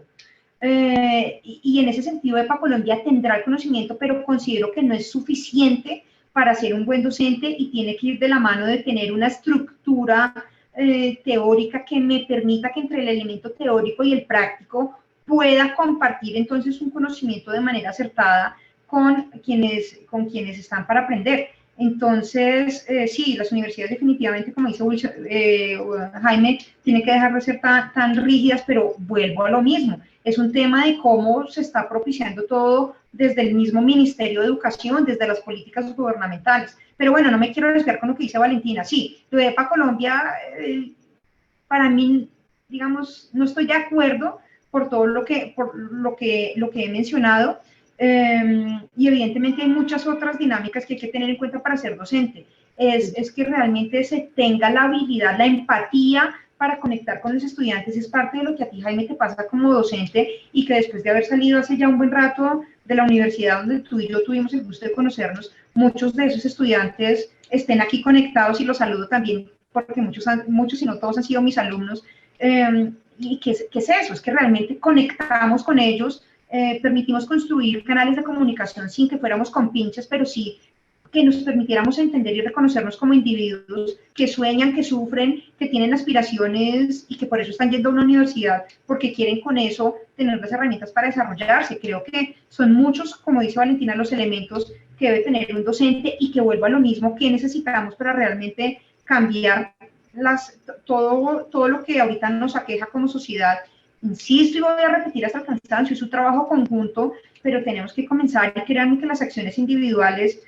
Y en ese sentido, EPA Colombia tendrá el conocimiento, pero considero que no es suficiente para ser un buen docente y tiene que ir de la mano de tener una estructura teórica que me permita que entre el elemento teórico y el práctico pueda compartir entonces un conocimiento de manera acertada con quienes están para aprender. Entonces, sí, las universidades definitivamente, como dice Jaime, tienen que dejar de ser tan rígidas, pero vuelvo a lo mismo. Es un tema de cómo se está propiciando todo desde el mismo Ministerio de Educación, desde las políticas gubernamentales. Pero bueno, no me quiero desviar con lo que dice Valentina. Sí, lo de EPA Colombia, para mí, digamos, no estoy de acuerdo, por todo lo que he mencionado. Y evidentemente hay muchas otras dinámicas que hay que tener en cuenta para ser docente. Es que realmente se tenga la habilidad, la empatía para conectar con los estudiantes. Es parte de lo que a ti, Jaime, te pasa como docente, y que después de haber salido hace ya un buen rato de la universidad donde tú y yo tuvimos el gusto de conocernos, muchos de esos estudiantes estén aquí conectados, y los saludo también porque muchos, si no todos, han sido mis alumnos. ¿Y qué es eso? Es que realmente conectamos con ellos, permitimos construir canales de comunicación sin que fuéramos compinches, pero sí que nos permitiéramos entender y reconocernos como individuos que sueñan, que sufren, que tienen aspiraciones, y que por eso están yendo a una universidad, porque quieren con eso tener las herramientas para desarrollarse. Creo que son muchos, como dice Valentina, los elementos que debe tener un docente, y que vuelva a lo mismo que necesitamos para realmente cambiar todo lo que ahorita nos aqueja como sociedad. Insisto y voy a repetir hasta el cansancio, es un trabajo conjunto, pero tenemos que comenzar, y créanme que las acciones individuales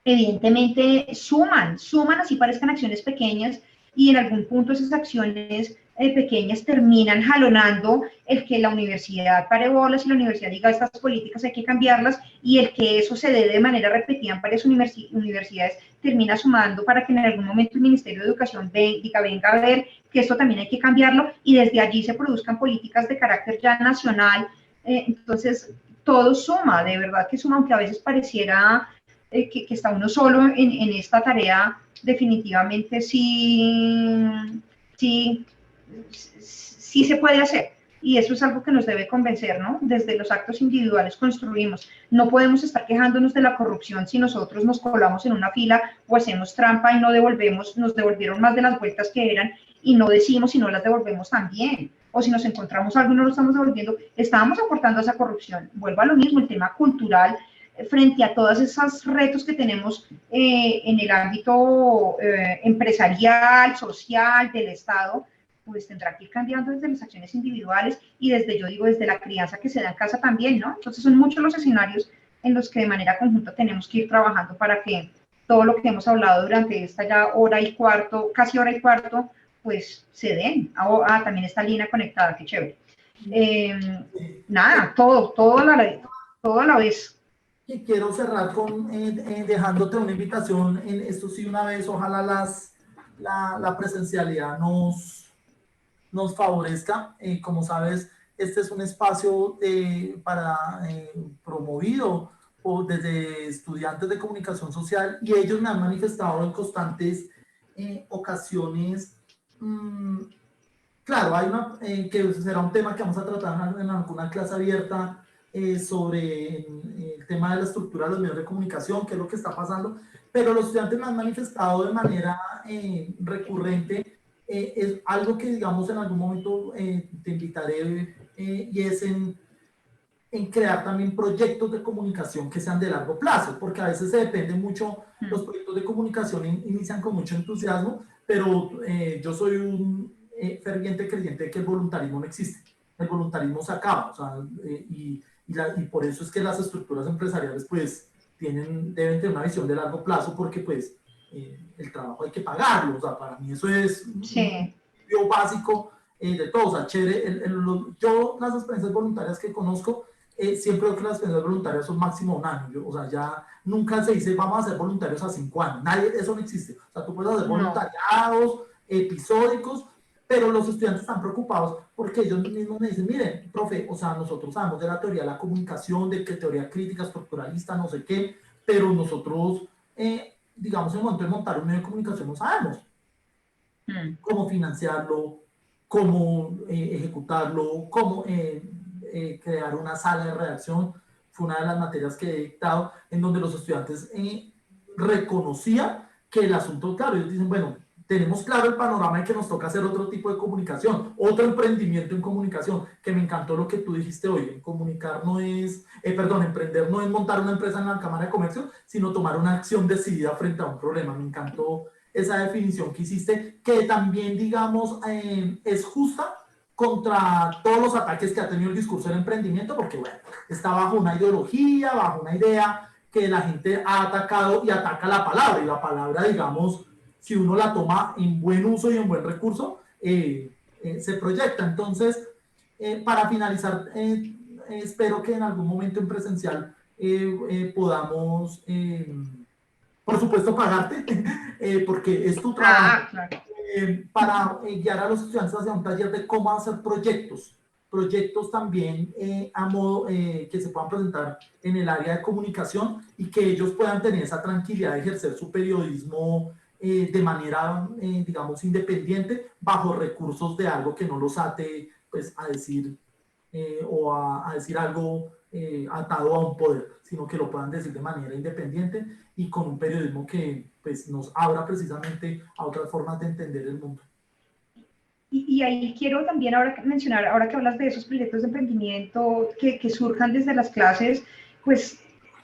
evidentemente suman, así parezcan acciones pequeñas, y en algún punto esas acciones pequeñas terminan jalonando el que la universidad pare bolas y la universidad diga estas políticas hay que cambiarlas, y el que eso se dé de manera repetida en varias universidades termina sumando para que en algún momento el Ministerio de Educación diga venga a ver que esto también hay que cambiarlo, y desde allí se produzcan políticas de carácter ya nacional. Entonces todo suma, de verdad que suma, aunque a veces pareciera que está uno solo en esta tarea. Definitivamente sí, sí se puede hacer, y eso es algo que nos debe convencer, ¿no? Desde los actos individuales construimos. No podemos estar quejándonos de la corrupción si nosotros nos colamos en una fila o hacemos trampa y no devolvemos, nos devolvieron más de las vueltas que eran, y no decimos y no las devolvemos también. O si nos encontramos algo y no lo estamos devolviendo, estábamos aportando a esa corrupción. Vuelvo a lo mismo, el tema cultural, frente a todos esos retos que tenemos en el ámbito empresarial, social, del Estado, pues tendrá que ir cambiando desde las acciones individuales, y desde la crianza que se da en casa también, ¿no? Entonces son muchos los escenarios en los que de manera conjunta tenemos que ir trabajando para que todo lo que hemos hablado durante esta ya hora y cuarto, casi hora y cuarto, pues se den. También está Lina conectada, qué chévere. Nada, todo a la vez. Y quiero cerrar con dejándote una invitación, en esto sí una vez, ojalá la presencialidad nos favorezca. Como sabes, este es un espacio promovido desde estudiantes de comunicación social, y ellos me han manifestado en constantes ocasiones. Claro, que será un tema que vamos a tratar en alguna clase abierta sobre el tema de la estructura de los medios de comunicación, qué es lo que está pasando, pero los estudiantes me han manifestado de manera recurrente. Es algo que, digamos, en algún momento te invitaré, y es en crear también proyectos de comunicación que sean de largo plazo, porque a veces se depende mucho, los proyectos de comunicación inician con mucho entusiasmo, pero yo soy un ferviente creyente de que el voluntarismo no existe, el voluntarismo se acaba, o sea, y por eso es que las estructuras empresariales pues deben tener una visión de largo plazo, porque pues el trabajo hay que pagarlo, o sea, para mí eso es un principio básico de todo. O sea, chévere, yo las experiencias voluntarias que conozco, siempre creo que las experiencias voluntarias son máximo un año. O sea, ya nunca se dice vamos a ser voluntarios a 5 años, eso no existe. O sea, tú puedes hacer voluntariados episódicos, pero los estudiantes están preocupados porque ellos mismos me dicen, miren, profe, o sea, nosotros sabemos de la teoría de la comunicación, de que teoría crítica, estructuralista, no sé qué, pero nosotros, digamos, en el momento de montar un medio de comunicación no sabemos cómo financiarlo, cómo ejecutarlo, cómo crear una sala de redacción. Fue una de las materias que he dictado en donde los estudiantes reconocían que el asunto, claro, ellos dicen, bueno, tenemos claro el panorama de que nos toca hacer otro tipo de comunicación, otro emprendimiento en comunicación, que me encantó lo que tú dijiste hoy. Comunicar no es, emprender no es montar una empresa en la Cámara de Comercio, sino tomar una acción decidida frente a un problema. Me encantó esa definición que hiciste, que también, digamos, es justa contra todos los ataques que ha tenido el discurso del emprendimiento, porque, bueno, está bajo una ideología, bajo una idea que la gente ha atacado y ataca la palabra, y la palabra, digamos, si uno la toma en buen uso y en buen recurso, se proyecta. Entonces, para finalizar, espero que en algún momento en presencial podamos, por supuesto, pagarte, porque es tu trabajo, Claro. para guiar a los estudiantes hacia un taller de cómo hacer proyectos también a modo que se puedan presentar en el área de comunicación y que ellos puedan tener esa tranquilidad de ejercer su periodismo de manera, digamos, independiente, bajo recursos de algo que no los ate pues, a decir o a decir algo atado a un poder, sino que lo puedan decir de manera independiente y con un periodismo que pues, nos abra precisamente a otras formas de entender el mundo. Y ahí quiero también ahora mencionar, ahora que hablas de esos proyectos de emprendimiento que surjan desde las clases, pues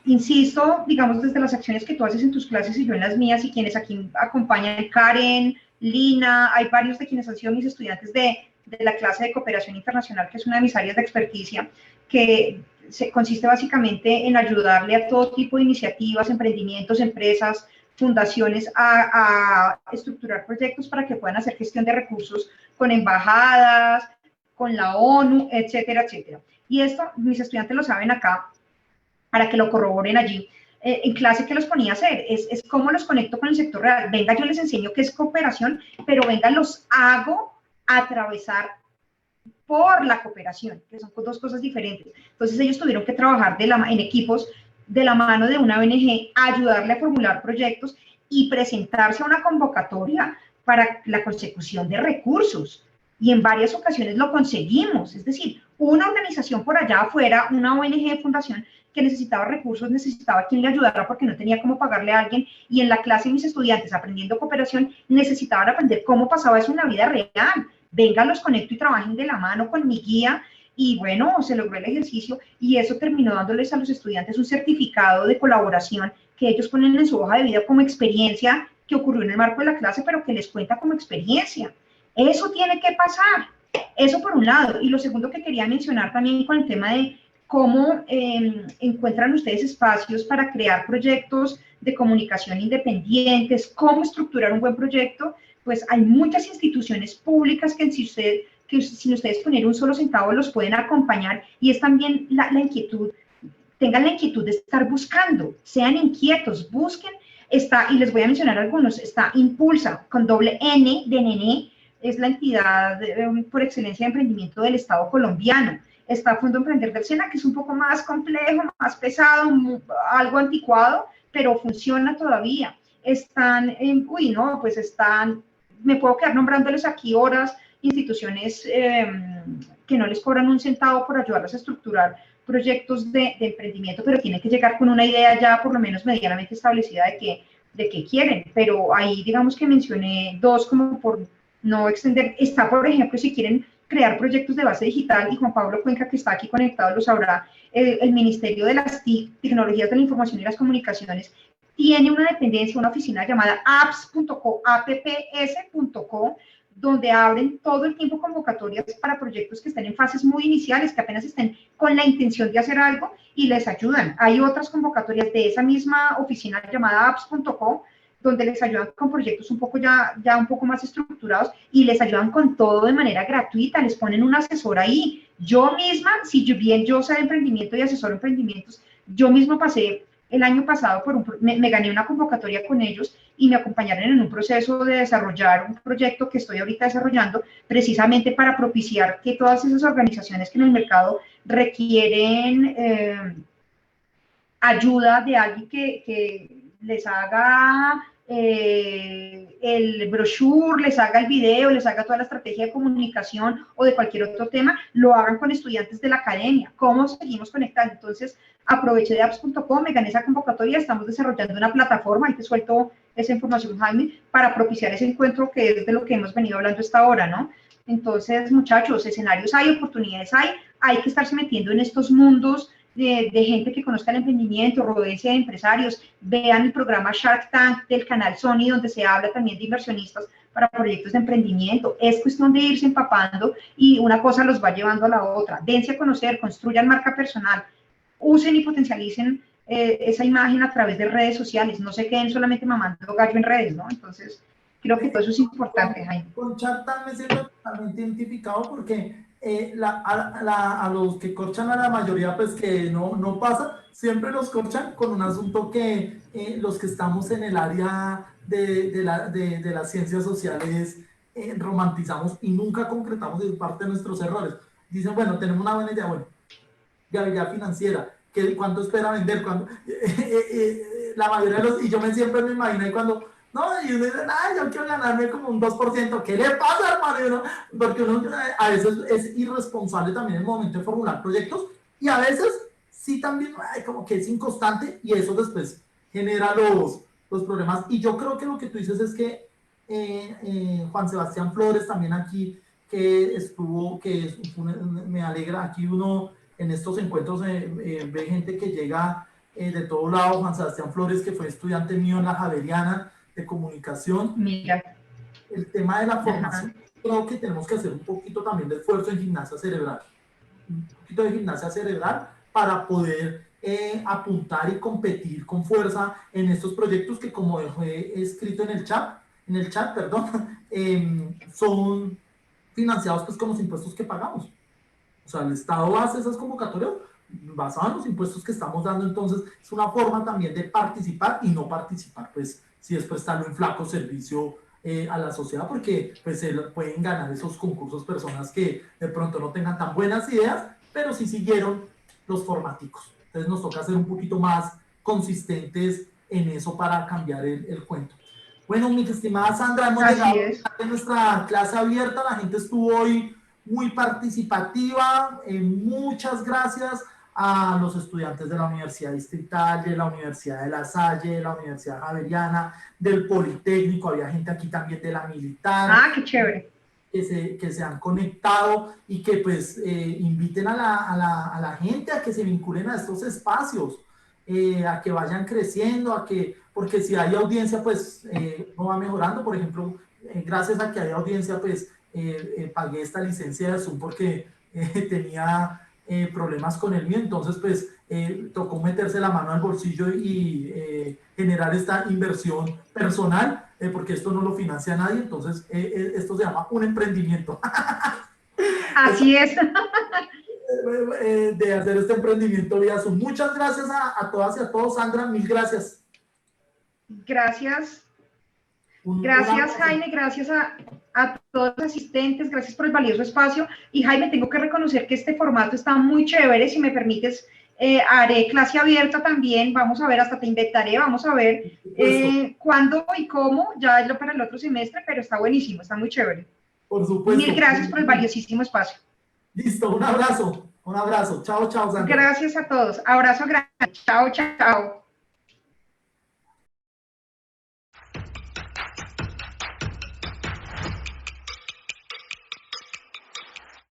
insisto, digamos, desde las acciones que tú haces en tus clases y yo en las mías y quienes aquí acompañan, Karen, Lina, hay varios de quienes han sido mis estudiantes de la clase de cooperación internacional, que es una de mis áreas de experticia, que consiste básicamente en ayudarle a todo tipo de iniciativas, emprendimientos, empresas, fundaciones a estructurar proyectos para que puedan hacer gestión de recursos con embajadas, con la ONU, etcétera, etcétera. Y esto mis estudiantes lo saben acá para que lo corroboren allí. En clase que los ponía a hacer, es cómo los conecto con el sector real. Venga, yo les enseño qué es cooperación, pero venga, los hago atravesar por la cooperación, que son dos cosas diferentes. Entonces ellos tuvieron que trabajar en equipos de la mano de una ONG, ayudarle a formular proyectos y presentarse a una convocatoria para la consecución de recursos. Y en varias ocasiones lo conseguimos, es decir, una organización por allá afuera, una ONG de fundación que necesitaba recursos, necesitaba quien le ayudara porque no tenía cómo pagarle a alguien, y en la clase mis estudiantes aprendiendo cooperación necesitaban aprender cómo pasaba eso en la vida real. Venga, los conecto y trabajen de la mano con mi guía, y bueno, se logró el ejercicio y eso terminó dándoles a los estudiantes un certificado de colaboración que ellos ponen en su hoja de vida como experiencia que ocurrió en el marco de la clase, pero que les cuenta como experiencia. Eso tiene que pasar. Eso por un lado. Y lo segundo que quería mencionar también con el tema de cómo encuentran ustedes espacios para crear proyectos de comunicación independientes, cómo estructurar un buen proyecto, pues hay muchas instituciones públicas que sin ustedes poner un solo centavo los pueden acompañar, y es también la inquietud, tengan la inquietud de estar buscando, sean inquietos, busquen. Y les voy a mencionar algunos, está Impulsa, con doble N de nene, es la entidad por excelencia de emprendimiento del Estado colombiano. Está Fondo Emprender del SENA, que es un poco más complejo, más pesado, algo anticuado, pero funciona todavía. Están, me puedo quedar nombrándoles aquí horas, instituciones que no les cobran un centavo por ayudarles a estructurar proyectos de emprendimiento, pero tienen que llegar con una idea ya por lo menos medianamente establecida de qué quieren. Pero ahí digamos que mencioné dos como por no extender. Está, por ejemplo, si quieren crear proyectos de base digital, y Juan Pablo Cuenca, que está aquí conectado, lo sabrá, el Ministerio de las TIC, Tecnologías de la Información y las Comunicaciones, tiene una dependencia, una oficina llamada apps.co, apps.co, donde abren todo el tiempo convocatorias para proyectos que estén en fases muy iniciales, que apenas estén con la intención de hacer algo, y les ayudan. Hay otras convocatorias de esa misma oficina llamada apps.co, donde les ayudan con proyectos un poco ya un poco más estructurados, y les ayudan con todo de manera gratuita, les ponen un asesor ahí. Yo misma, si yo sé de emprendimiento y asesoro emprendimientos, yo misma pasé el año pasado me gané una convocatoria con ellos y me acompañaron en un proceso de desarrollar un proyecto que estoy ahorita desarrollando precisamente para propiciar que todas esas organizaciones que en el mercado requieren ayuda de alguien que les haga el brochure, les haga el video, les haga toda la estrategia de comunicación o de cualquier otro tema, lo hagan con estudiantes de la academia. ¿Cómo seguimos conectando? Entonces, aproveché de apps.com, me gané esa convocatoria, estamos desarrollando una plataforma, y te suelto esa información, Jaime, para propiciar ese encuentro que es de lo que hemos venido hablando hasta ahora, ¿no? Entonces, muchachos, escenarios hay, oportunidades hay que estarse metiendo en estos mundos de gente que conozca el emprendimiento, rodearse de empresarios. Vean el programa Shark Tank del canal Sony, donde se habla también de inversionistas para proyectos de emprendimiento. Es cuestión de irse empapando y una cosa los va llevando a la otra. Dense a conocer, construyan marca personal, usen y potencialicen esa imagen a través de redes sociales. No se queden solamente mamando gallo en redes, ¿no? Entonces, Creo que todo eso es importante, Jaime. Con Shark Tank me siento totalmente identificado porque a los que corchan a la mayoría, pues que no pasa, siempre los corchan con un asunto que los que estamos en el área de las ciencias sociales romantizamos y nunca concretamos, es parte de nuestros errores. Dicen, bueno, tenemos una buena idea, bueno, viabilidad financiera, ¿cuánto espera vender? La mayoría de los, y yo siempre me imaginé cuando, no, y uno dice, ay, yo quiero ganarme como un 2%, ¿qué le pasa, hermano? Porque uno a veces es irresponsable también en el momento de formular proyectos, y a veces sí también, ay, como que es inconstante, y eso después genera los problemas. Y yo creo que lo que tú dices es que Juan Sebastián Flores también aquí, que estuvo, me alegra, aquí uno en estos encuentros ve gente que llega de todo lado. Juan Sebastián Flores, que fue estudiante mío en la Javeriana de comunicación. Mira. El tema de la formación, creo que tenemos que hacer un poquito también de esfuerzo en gimnasia cerebral. Un poquito de gimnasia cerebral para poder apuntar y competir con fuerza en estos proyectos que, como he escrito en el chat, perdón, son financiados pues con los impuestos que pagamos. O sea, el Estado hace esas convocatorias basadas en los impuestos que estamos dando, entonces es una forma también de participar y no participar, pues si después están en flaco servicio a la sociedad, porque pues pueden ganar esos concursos personas que de pronto no tengan tan buenas ideas, pero sí siguieron los formaticos. Entonces nos toca ser un poquito más consistentes en eso para cambiar el cuento. Bueno, mi estimada Sandra, hemos llegado a nuestra clase abierta, la gente estuvo hoy muy participativa, muchas gracias a los estudiantes de la Universidad Distrital, de la Universidad de La Salle, de la Universidad Javeriana, del Politécnico, había gente aquí también de la Militar. Ah, qué chévere. Que se han conectado y que pues inviten a la gente a que se vinculen a estos espacios, a que vayan creciendo, porque si hay audiencia pues no va mejorando. Por ejemplo, gracias a que hay audiencia pues pagué esta licencia de Zoom porque tenía problemas con el mío, entonces pues tocó meterse la mano al bolsillo y generar esta inversión personal, porque esto no lo financia nadie, entonces esto se llama un emprendimiento. Así es. De hacer este emprendimiento vía Zoom. Muchas gracias a todas y a todos. Sandra, mil gracias. Gracias. Gracias, Jaime, gracias a todos los asistentes, gracias por el valioso espacio. Y Jaime, tengo que reconocer que este formato está muy chévere. Si me permites, haré clase abierta también. Vamos a ver, hasta te invitaré, vamos a ver cuándo y cómo, ya es lo para el otro semestre, pero está buenísimo, está muy chévere. Por supuesto. Mil gracias por el valiosísimo espacio. Listo, un abrazo. Un abrazo. Chao, chao, Sandra. Gracias a todos. Abrazo grande. Chao, chao.